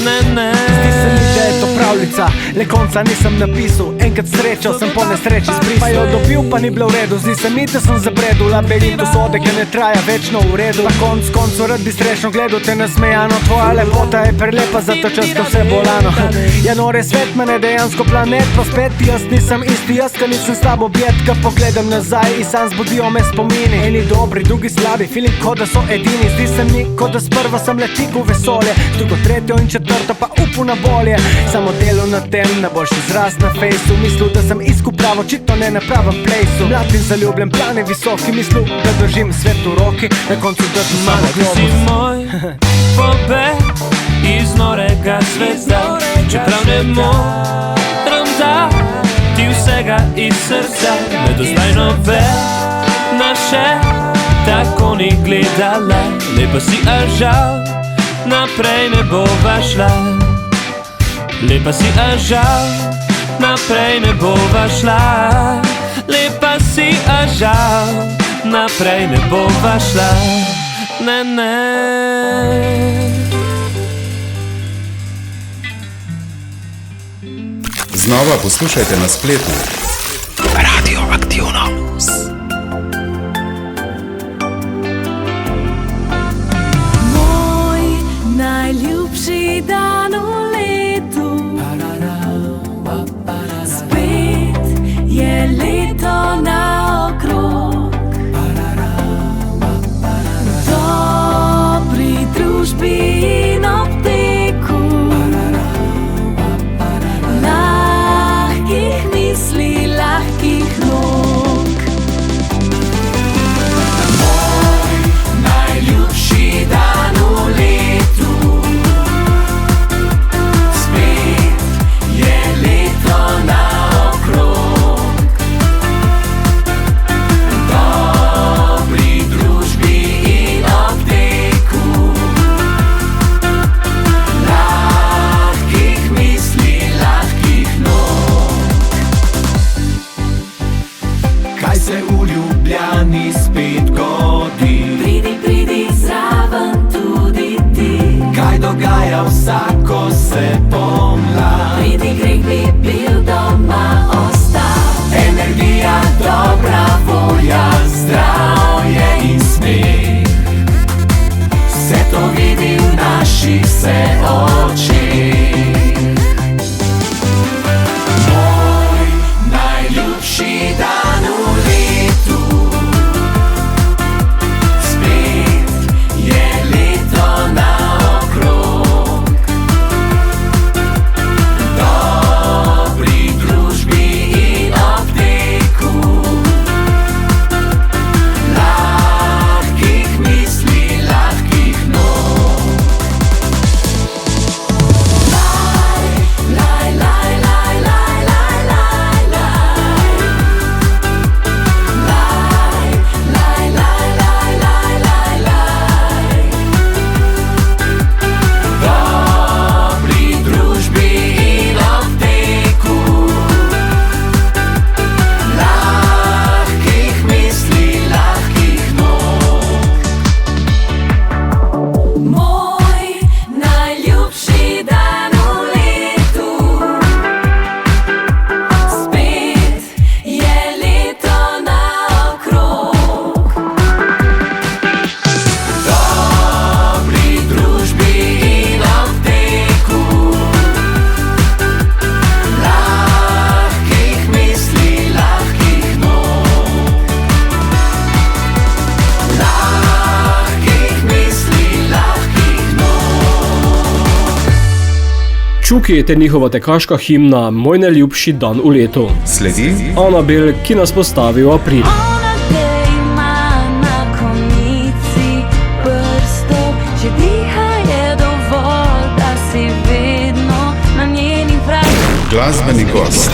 Zdi se mi, da je to pravljica, le konca nisem napisal. Enkrat enkrat srečo, sem po nesreči zbrisal. Pa jo dobil, pa ni bilo v redu, zdi se mi, da sem zabredel. Labirint usode, ki ne traja večno v redu. Na koncu rad bi srečno gledal te nasmejano. Tvoja lepota je prelepa za to čas, ko vse bolano. Ja, nore svet mene dejansko planet, pa spet jaz nisem isti, jaz ka nisem s tabo bjet, ka pogledam nazaj in sam zbudijo me spomini. Eni dobri, drugi slabi, feeling ko da so edini. Zdi se mi, ko da sprva sem letik v vesolje, drugo, tretjo in četrto pa upu na bolje. Samo delo na tem, na boljši izraz na fejsu. Mislil, da sem iskal pravo, očitno ne na pravem plejsu. Mlad in zaljubljen, plane visoki, mislil, da držim svet v roki, na koncu držim samo globus. Si moj pobeg iz norega sveta, čeprav ne moram dati vsega iz srca. Nedostajno naše tako ni gledala, lepa si, a žal naprej ne bova šla. Lepa si, a žal naprej ne bova šla. Lepa si, a žal naprej ne bova šla. Ne, ne. Znova poslušajte na spletu. Radioaktivno. Moj najljubši dan v letu, spet je leto naokrog. V dobri družbi in ob teku, lahkih misli, lahkih nog. Moj najljubši dan v letu, spet je leto naokrog. V dobri družbi in ob teku, lahkih misli, lahkih nog. Kaj se v Ljubljani spet godi? Pridi, pridi zraven tudi ti. Kaj dogaja vsako se pomlad? Pridi, greh bi bil doma ostal. Energija, dobra volja, zdravje in smeh, vse to vidi v naših se očeh. Moj najljubši dan v letu, spet je leto naokrog. V dobri družbi in ob teku, lahkih misli, lahkih nog. Laj, laj, laj, laj, laj, laj, laj. Laj, laj, laj, laj, laj, laj, laj. V dobri družbi in ob teku, lahkih misli, lahkih nog. Moj najljubši dan v letu, spet je leto naokrog. V dobri družbi in ob teku, lahkih misli, lahkih nog. Lahkih misli, lahkih nog. Čuki ter njihova tekaška himna Moj najljubši dan v letu. Sledi Anabel, ki nas postavi v april. Ona te ima na konici prstov, že diha je dovolj, da si vedno na njeni vrati. glasbeni gost.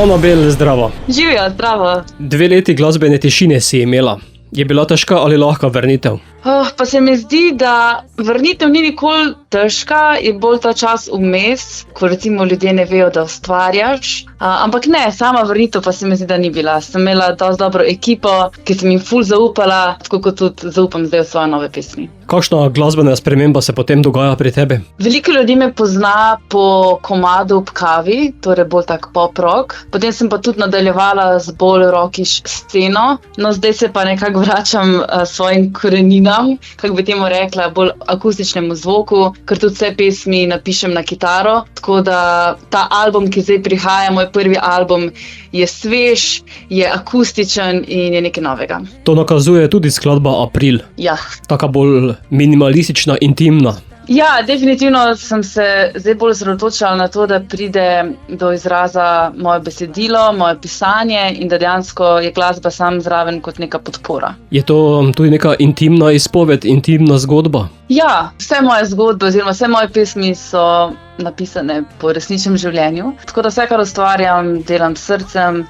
Anabel, zdravo. Živijo, zdravo. 2 leti glasbene tišine si imela. Je bila težka ali lahka vrnitev? Pa se mi zdi, da vrnitev ni nikoli težka, je bolj ta čas vmes, ko recimo ljudje ne vejo, da ustvarjaš. Ampak ne, sama vrnitev pa se mi zdi, da ni bila. Sem imela dosti dobro ekipo, ki sem jim ful zaupala, tako kot tudi zaupam zdaj v svoje nove pesmi. Kakšna glasbena sprememba se potem dogaja pri tebi? Veliko ljudi me pozna po komadu Ob kavi, torej bolj tak pop rock. Potem sem pa tudi nadaljevala z bolj rockish sceno. No, zdaj se pa nekako vračam svojim koreninam, kako bi temu rekla, bolj akustičnemu zvoku, ker tudi vse pesmi napišem na kitaro. Tako da ta album, ki zdaj prihaja, moj prvi album, je svež, je akustičen in je nekaj novega. To nakazuje tudi skladba April. Ja. Taka bolj minimalistična, intimna. Ja, definitivno sem se zdaj bolj osredotočala na to, da pride do izraza moje besedilo, moje pisanje in da dejansko je glasba sam zraven kot neka podpora. Je to tudi neka intimna izpoved, intimna zgodba? Ja, vse moje zgodbe oziroma vse moje pesmi so napisane po resničnem življenju. Tako da vse, kar ustvarjam, delam s srcem.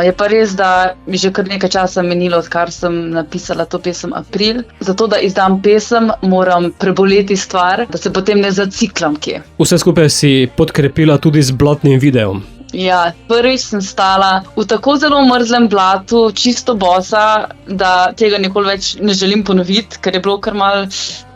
Je pa res, da mi že kar nekaj časa menilo, odkar sem napisala to pesem April. Zato, da izdam pesem, moram preboleti stvar, da se potem ne zaciklam kje. Vse skupaj si podkrepila tudi z blatnim videom. Ja, prvič sem stala v tako zelo mrzlem blatu, čisto bosa, da tega nikoli več ne želim ponoviti, ker je bilo kar malo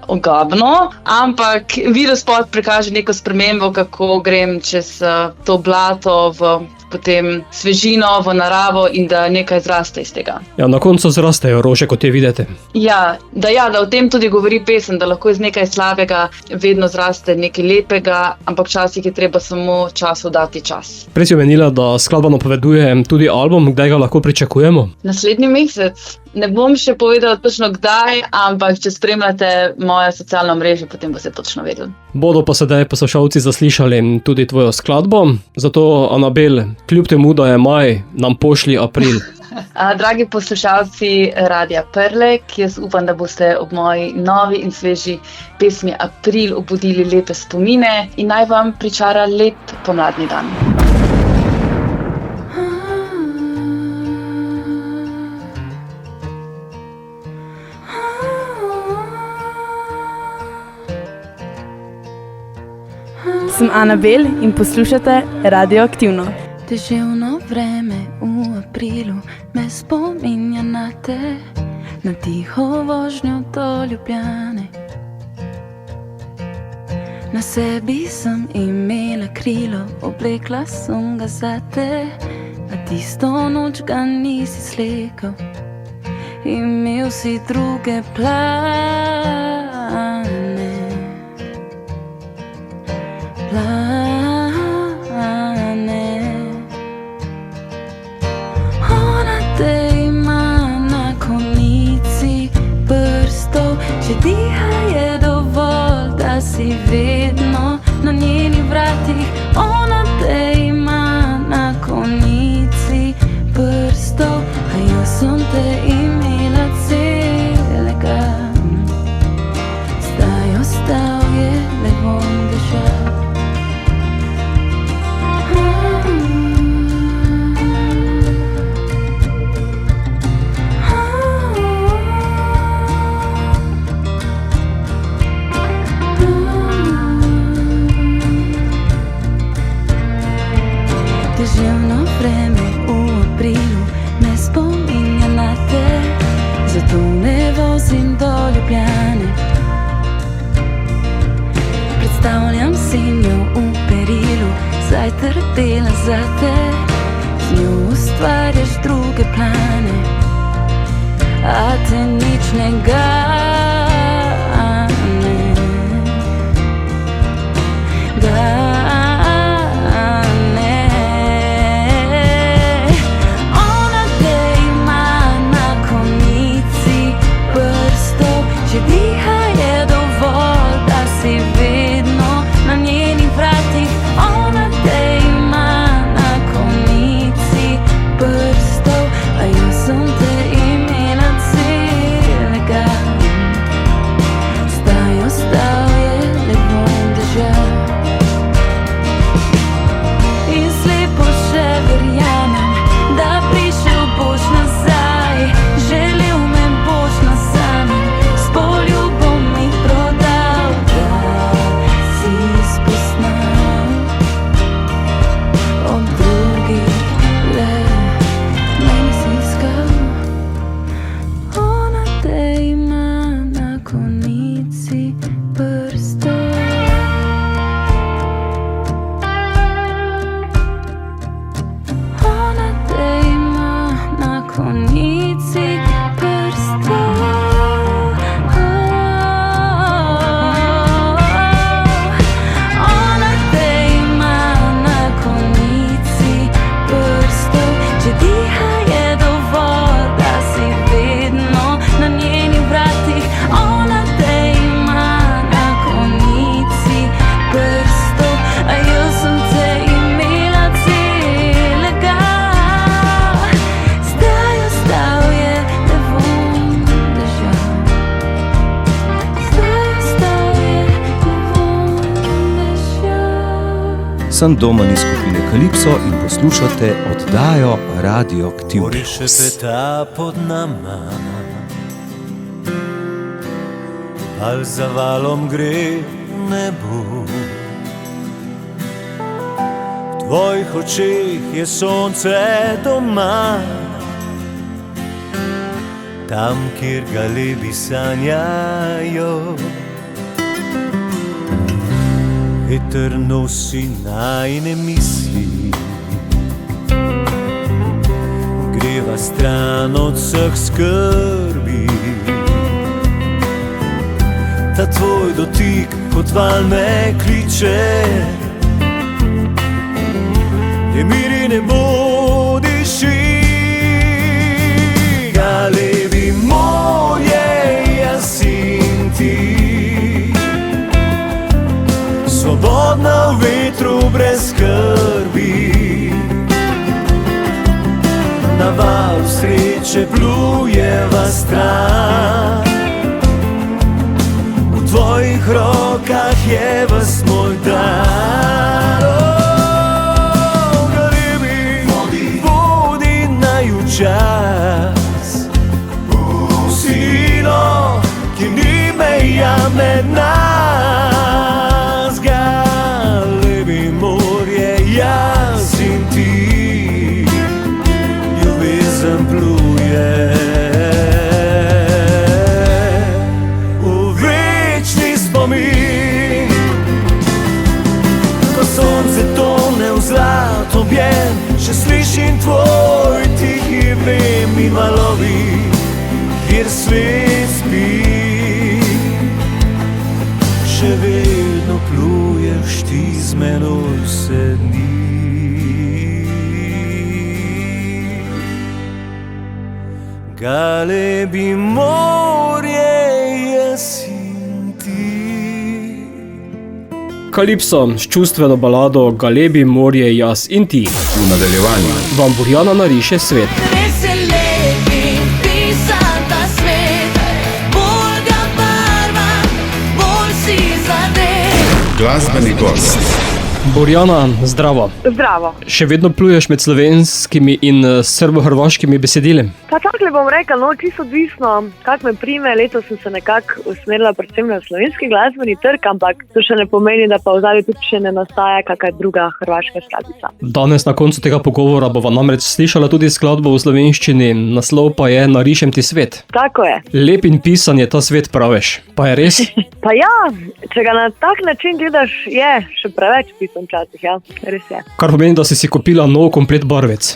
ogabno, ampak videospot prikaže neko spremembo, kako grem čez to blato v potem svežino, v naravo in da nekaj zraste iz tega. Ja, na koncu zrastejo rože, kot je vidite. Ja, da o tem tudi govori pesem, da lahko iz nekaj slabega vedno zraste nekaj lepega, ampak včasih je treba samo času dati čas. Prej si omenila, da skladba napoveduje tudi album, kdaj ga lahko pričakujemo? Naslednji mesec. Ne bom še povedala točno kdaj, ampak če spremljate moje socialno mreže, potem boste točno vedeli. Bodo pa sedaj poslušalci zaslišali tudi tvojo skladbo, zato Anabel, kljub temu, da je maj, nam pošlji April. Dragi poslušalci Radia Prlek, jaz upam, da boste ob moji novi in sveži pesmi April obudili lepe spomine in naj vam pričara lep pomladni dan. Sem Anabel in poslušate Radioaktivno. Deževno vreme v aprilu me spominja na te, na tiho vožnjo do Ljubljane. Na sebi sem imela krilo, oblekla sem ga zate, a tisto noč ga nisi slekel, imel si druge plane. Ona te ima na konici prstov, če diha je dovolj, da si vedno na njenih vratih. Ona te ima na konici prstov, a jaz sem te imela celega. Zdaj ostal je le vonj dežja. Deževno vreme v aprilu me spominja na te, zato ne vozim do Ljubljane. Predstavljam si njo v perilu, saj trpela za te, z njo ustvarjaš druge plane, a te nič ne gane. Če diha je dovolj, da si vedno na njenih vratih. Ona te ima na konici prstov, a jaz sem te imela celega. sem Domen iz skupine Kalipso in poslušate oddajo Radioaktiv. Gori še peta pod nama, val za valom gre nebu. V tvojih očeh je sonce doma, tam, kjer galebi sanjajo. Veter nosi najine misli, greva stran od vseh skrbi. Ta tvoj dotik kot val me kliče, je miri ne bodiši. Galebi morje, jaz in ti, svobodna v vetru brez skrbi. Na val sreče plujeva stran, v tvojih rokah je ves moj dan. Galebi, vodi naju čas, silo, ki ni meja med nas. Galebi morje, jaz in ti, ljubezen pluje v večni spomin. Ko sonce tone v zlat objem, še slišim tvoj tihi vem in valovi, kjer svet spi. Še vedno pluješ ti z menoj vse dni. Galebi morje, jaz in ti. Kalipso s čustveno balado Galebi morje, jaz in ti. V nadaljevanju vam Borjana nariše svet. Res je lep in pisan ta svet, bolj ga barvam, bolj si zadet. glasbeni gost. Borjana, zdravo. Zdravo. Še vedno pluješ med slovenskimi in srbo-hrvaškimi besedili? Pa takle bom rekla, no, čisto odvisno, kak me prime. Letos sem se nekako usmerila predvsem na slovenski glasbeni trg, ampak to še ne pomeni, da pa v zadnji tudi še ne nastaja kakšna druga hrvaška skladbica. Danes na koncu tega pogovora bova namreč slišala tudi skladbo v slovenščini, naslov pa je Narišem ti svet. Tako je. Lep in pisan je ta svet, praviš. Pa je res? Pa ja, če ga na tak način gledaš, je še preveč pisan včasih, ja, res je. Kar pomeni, da si kupila nov komplet barvec.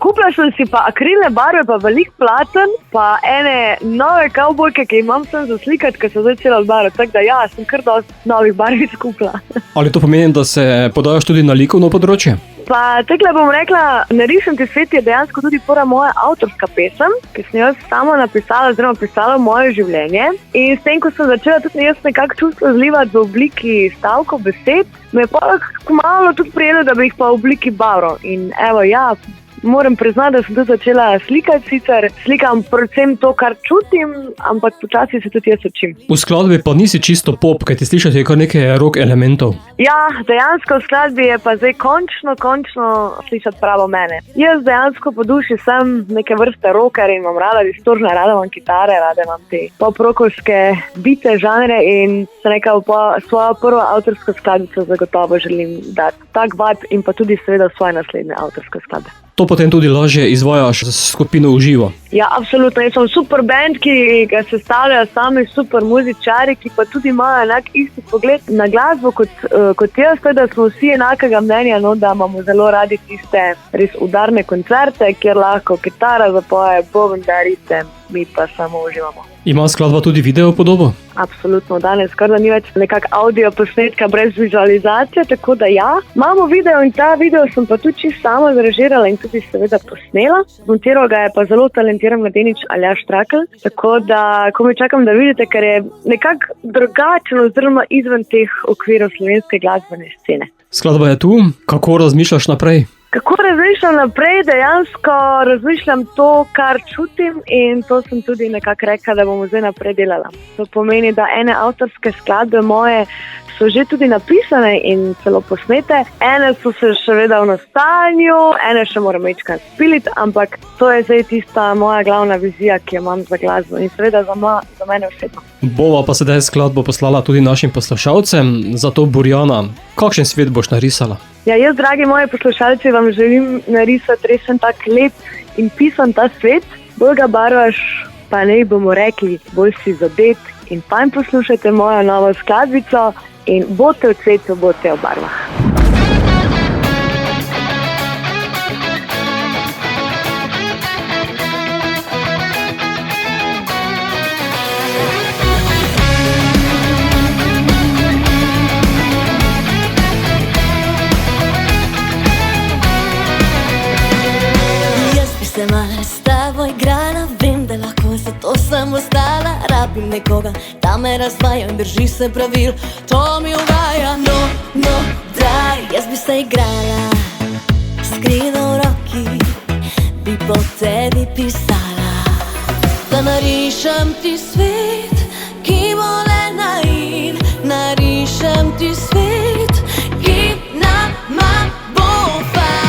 Kupila sem si pa akrilne barve, pa velik platen, pa ene nove kavbojke, ki imam sem za slikati, ker so zdaj cela odbarva, tako da ja, sem kar dosti novih barvic kupila. Ali to pomeni, da se podajaš tudi na likovno področje? Pa tekle bom rekla, Narišem ti svet je dejansko tudi prva moja avtorska pesem, ki sem jaz sama napisala, oziroma pisala moje življenje. In s tem, ko sem začela tudi jaz nekako čustvo zlivati v obliki stavkov, besed, me je pa malo tudi prijelo, da bi jih pa v obliki barv. In evo, ja, moram priznati, da sem tudi začela slikati, sicer slikam predvsem to, kar čutim, ampak počasi se tudi jaz učim. V skladbi pa nisi čisto pop, kaj ti slišati kar nekaj rock elementov. Ja, dejansko v skladbi je pa zdaj končno slišati pravo mene. Jaz dejansko po duši sem neke vrste rocker in imam rada distoržne, rada imam kitare, rada imam te pop-rockovske bite, žanre in se nekaj svojo prvo avtorsko skladbico zagotovo želim dati. Tak vibe in pa tudi seveda svoje naslednje avtorske skladbe. To potem tudi lažje izvajaš s skupino v živo. Ja, absolutno. Jaz sem super band, ki ga sestavljajo sami super muzičari, ki pa tudi imajo enak isti pogled na glasbo kot jaz, da smo vsi enakega mnenja, no, da imamo zelo radi tiste res udarne koncerte, kjer lahko kitara zapoje, boben da ritem, mi pa samo uživamo. Ima skladba tudi video podobo? Absolutno, danes skoraj da ni več nekak audio posnetka brez vizualizacije, tako da ja. Imamo video in ta video sem pa tudi čisto sama zrežirala in tudi seveda posnela. Montiral ga je pa zelo talentiran mladenič Aljaž Trakl, tako da ko me čakam, da vidite, ker je nekako drugačen oziroma izven teh okvirov slovenske glasbene scene. Skladba je tu, kako razmišljaš naprej? Kako razmišljam naprej, dejansko razmišljam to, kar čutim in to sem tudi nekako rekla, da bomo zdaj naprej delala. To pomeni, da ene avtorske skladbe moje so že tudi napisane in celo posnete. Ene so se še vedno v nastajanju, ene še moram večkrat spiliti, ampak to je zdaj tista moja glavna vizija, ki jo imam za glasbo in seveda za mene osebno. Bova pa sedaj skladbo poslala tudi našim poslušalcem, zato Borjana, kakšen svet boš narisala? Ja, jaz, dragi moji poslušalci, vam želim narisati res en tak lep in pisan ta svet. Bolj ga barvaš, pa ne bomo rekli, bolj si zadet in fajn poslušajte mojo novo skladbico in bote v cvetu, bote v barvah. Se malo s tabo igrala, vem, da lahko zato sem ostala. Rabim nekoga, da me razvaja in drži se pravil, to mi uvaja. No, daj, jaz bi se igrala, skrivno v roki, bi po tebi pisala, da narišem ti svet, ki bo le nain. Narišem ti svet, ki nama bo fajn.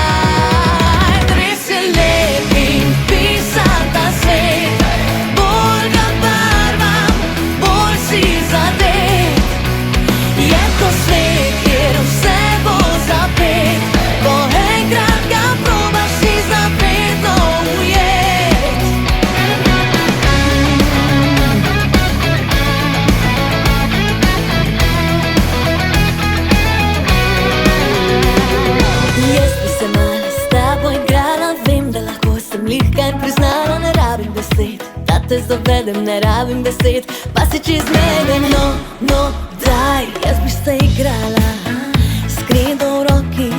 Priznala, ne rabim besed, da te zavedem, ne rabim besed, pa si čez mene. No, daj, jaz bi se igrala, skrivno v roki,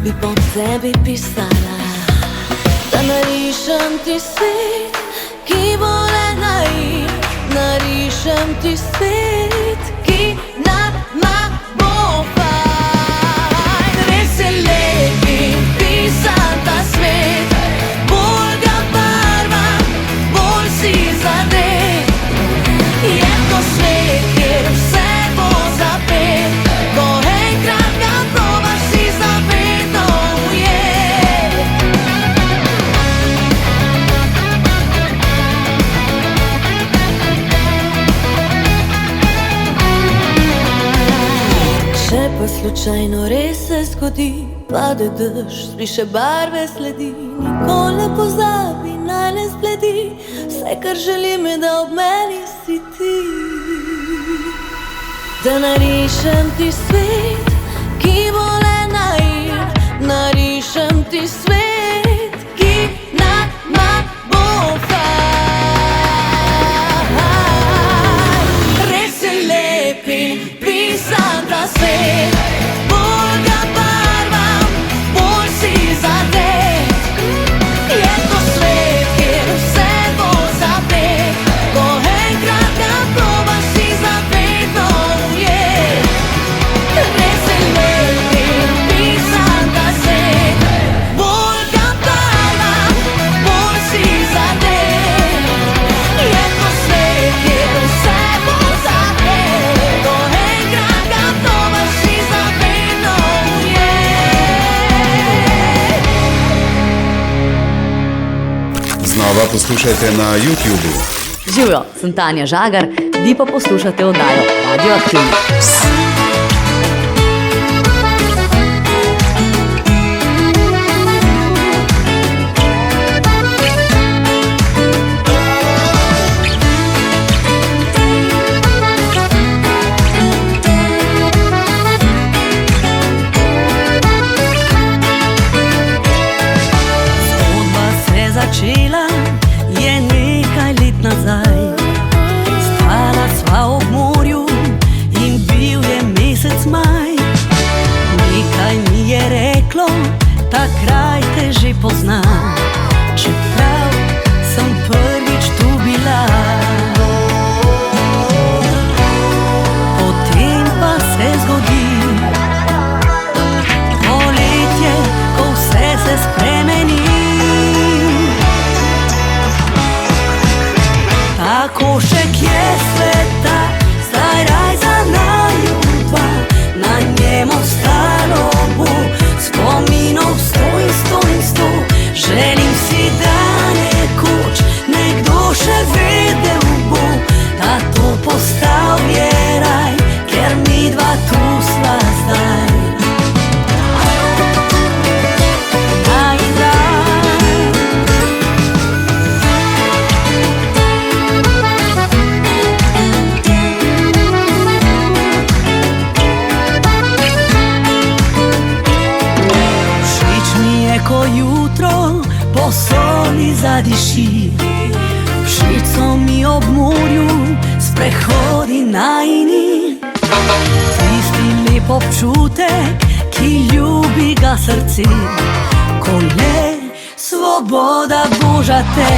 bi po tebi pisala, da narišem ti svet, ki bo le nain. Narišem ti svet, ki nama bo fajn. Res je lep in pisan ta svet, je to svet, kjer vse bo zapet, ko enkrat ga probaš, si zavedno ujet. Če pa slučajno res se zgodi, pade dež, zbriše barve sledi, nikoli ne pozabi, naj ne zbledi, vse kar želim je, da ob meni si ti. Da narišem ti svet, ki bo le nain. Narišem ti svet, ki nama bo fajn. Res je lep in pisan ta svet, bolj ga barvam, bolj si zadet. Je to svet, kjer vse bo zapet, ko enkrat ga probaš, si zavedno ujet. Res je lep in pisan ta svet, bolj ga barvam, bolj si zadet. Je to svet, kjer vse bo zapet, ko enkrat ga probaš, si zavedno ujet. Znova poslušajte na YouTubu. Živjo, sem Tanja Žagar, vi pa poslušate oddajo Radioaktivni. Zgodba se je začela, je nekaj let nazaj. Stala sva ob morju in bil je mesec maj. Nekaj mi je reklo, ta kraj te že poznam, čeprav sem prvič tu bila. Potem pa se zgodi poletje, ko vse košek je sveta, zdaj raj za naju dva, na njemu staro bo, spominov sto in sto in sto. Želim si, da nekoč nekdo še vedel bo, da to postal je raj, ker mi dva tu sva zdaj. Ko jutro po soli zadiši, všeco mi ob morju sprehodi najini. Tisti lep občutek, ki ljubi ga srce, ko le svoboda Boža te.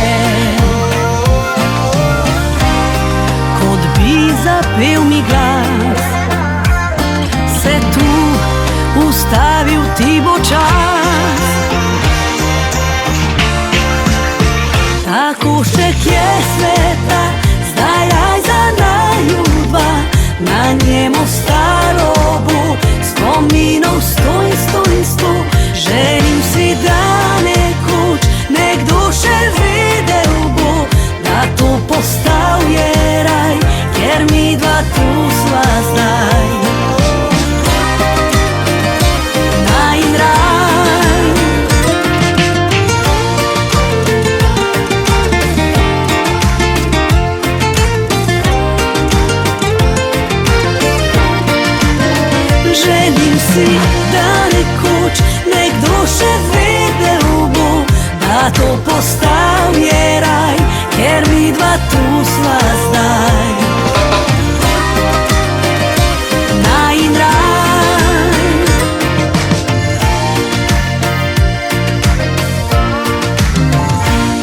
Kot bi zapel mi glas, se tu ustavil ti bo čas. Ta košček je sveta, zdaj raj za naju dva, na njemu staro bo, spominov sto in sto in sto. Želim si, da nekoč nekdo še vedel bo, da to postal je raj, ker mi dva tu sva zdaj. Želim si, da nekoč nekdo še vedel bo, da to postal je raj, ker mi dva tu sva zdaj. Najin raj.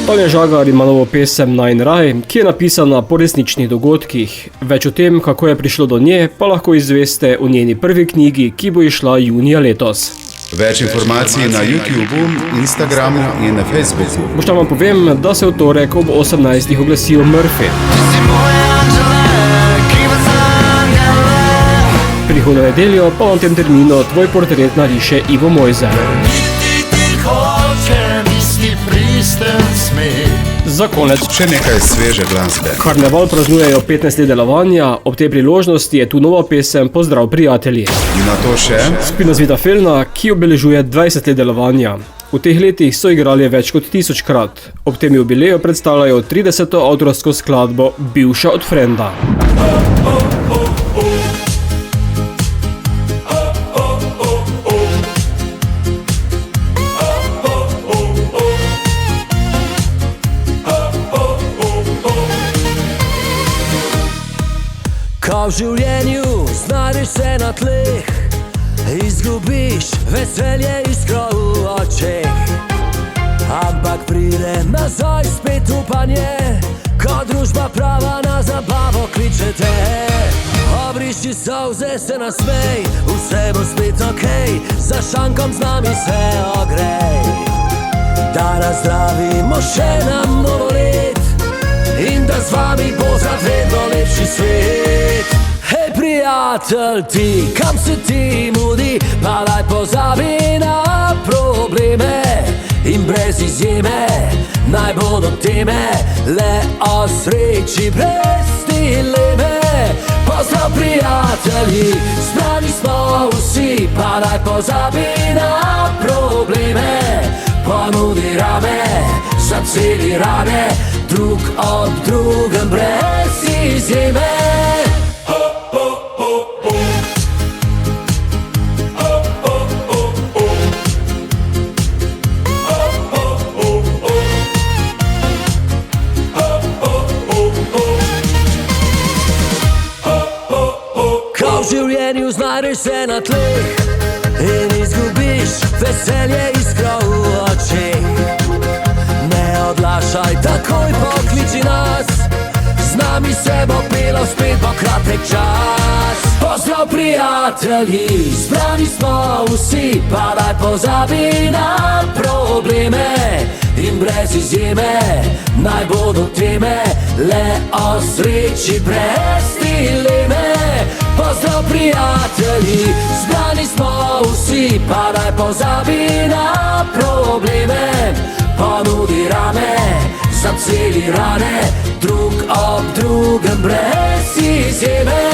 Tanja Žagar ima novo pesem Najin raj, ki je napisana po resničnih dogodkih. Več o tem, kako je prišlo do nje, pa lahko izveste v njeni prvi knjigi, ki bo išla junija letos. Več informacij na YouTubeu, Instagramu in na Facebooku. Boštjan vam povem, da se v torek ob 18. oglasijo Murphy. Prihodnjo nedeljo pa v tem terminu tvoj portret nariše Ivo Mojze. Za konec še nekaj sveže glasbe. Karneval praznujejo 15 let delovanja, ob tej priložnosti je tu nova pesem Pozdrav prijatelji. Na to še Spinozvita Felna, ki obeležuje 20 let delovanja. V teh letih so igrali več kot 1000-krat. Ob tem jubileju predstavljajo 30. avtorsko skladbo Bivša od frenda. V življenju znajdeš se na tleh, izgubiš veselje iskro v očeh. Ampak pride nazaj spet upanje, ko družba prava na zabavo kliče te. Obriši solze, se nasmej, vse bo spet okej, za šankom z nami se ogrej. Da nazdravimo še nam novo let in da z vami bo za vedno lepši svet. Hej prijatelj ti, kam se ti mudi, pa daj pozabi na probleme in brez izjeme naj bodo teme le o sreči brez dileme. Pozdrav prijatelji, zbrani smo vsi, pa daj pozabi na probleme, ponudi rame, zaceli rane, drug ob drugem brez izjeme. Ko v življenju znajdeš se na tleh in izgubiš veselje iskro v očeh, ne odlašaj, takoj pokliči nas, z nami se bo pelo, spet bo kratek čas. Pozdrav prijatelji, zbrani smo vsi, pa daj pozabi na probleme. In brez izjeme, naj bodo teme le o sreči brez dileme. Pozdrav prijatelji, zbrani smo vsi, pa daj pozabi na probleme. Ponudi rame, zaceli rane, drug ob drugem brez izjeme.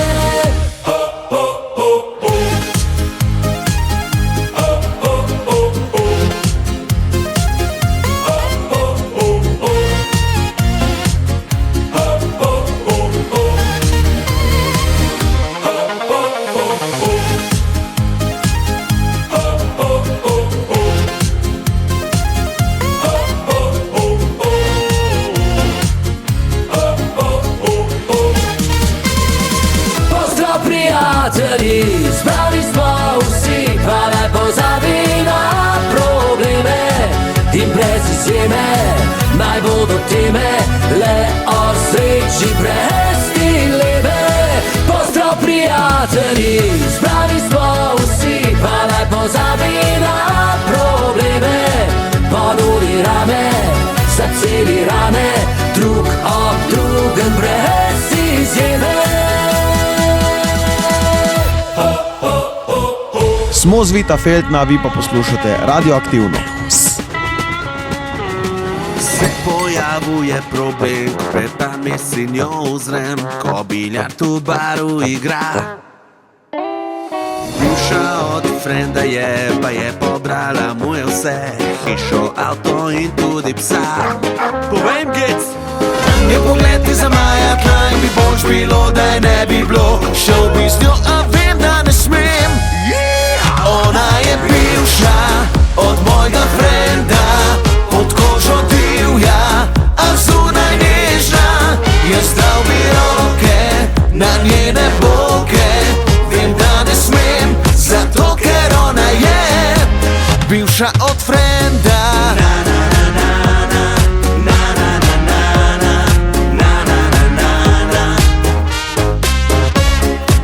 Zbrali smo vsi, pa naj pozabi na probleme. In brez izjeme, naj bodo teme le o sreči brez dileme. Pozdrav prijatelji, zbrali smo vsi, pa naj pozabi na probleme. Ponudi rame, zaceli rane, drug ob drugem brez izjeme. Smo z Vita Feldna, vi pa poslušate Radioaktivno. Se pojavuje problem, pred nami si njo uzrem, ko biljard v baru igra. Bivša od frenda je, pa je pobrala mu je vse, hišo, avto in tudi psa. Povem, Gec! Je pogled ti zamaja tla in bi boljš bilo, da je ne bi bilo. Šel bi z njo, a vem, da ne smem. Ona je bivša od mojega frenda, pod kožo divja, a zunaj nežna. Jaz dal bi roke na njene boke, vem, da ne smem, zato ker ona je bivša od frenda.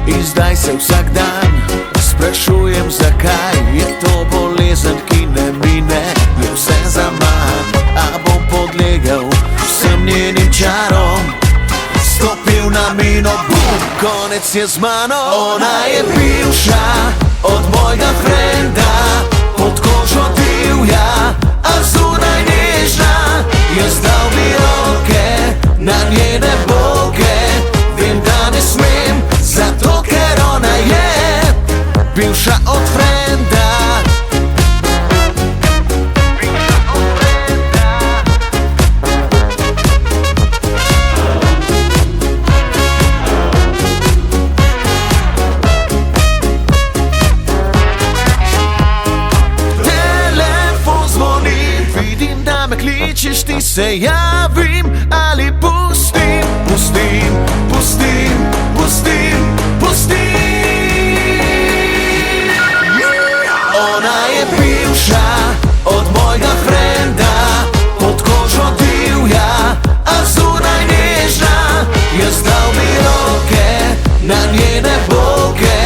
In zdaj se vsak dan sprašujem, zakaj je to bolezen, ki ne mine. Je vse za manj, a bom podlegel vsem njenim čarom. Stopil na mino, bum, konec je z mano. Ona je bivša od mojega frenda, pod kožo divja, a zunaj nežna. Jaz dal bi roke na njene boke, vem, da ne smem, zato ker ona je bivša od frenda. Telefon zvoni, vidim, da me kličeš, ti se javim ali pustim, pustim, pustim, pustim, pustim. Ona je bivša od mojega frenda, pod kožo divja, a zunaj nežna. Jaz dal bi roke na njene boke,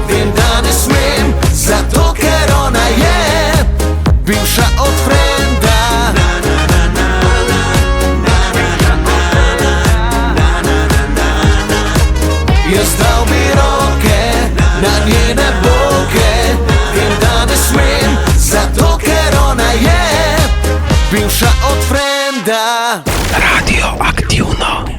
vem, da ne smem, zato ker ona je bivša od frenda. Jaz dal bi roke na njene boke, vem, da ne smem, zato ker ona je bivša od frenda. Radioaktivno.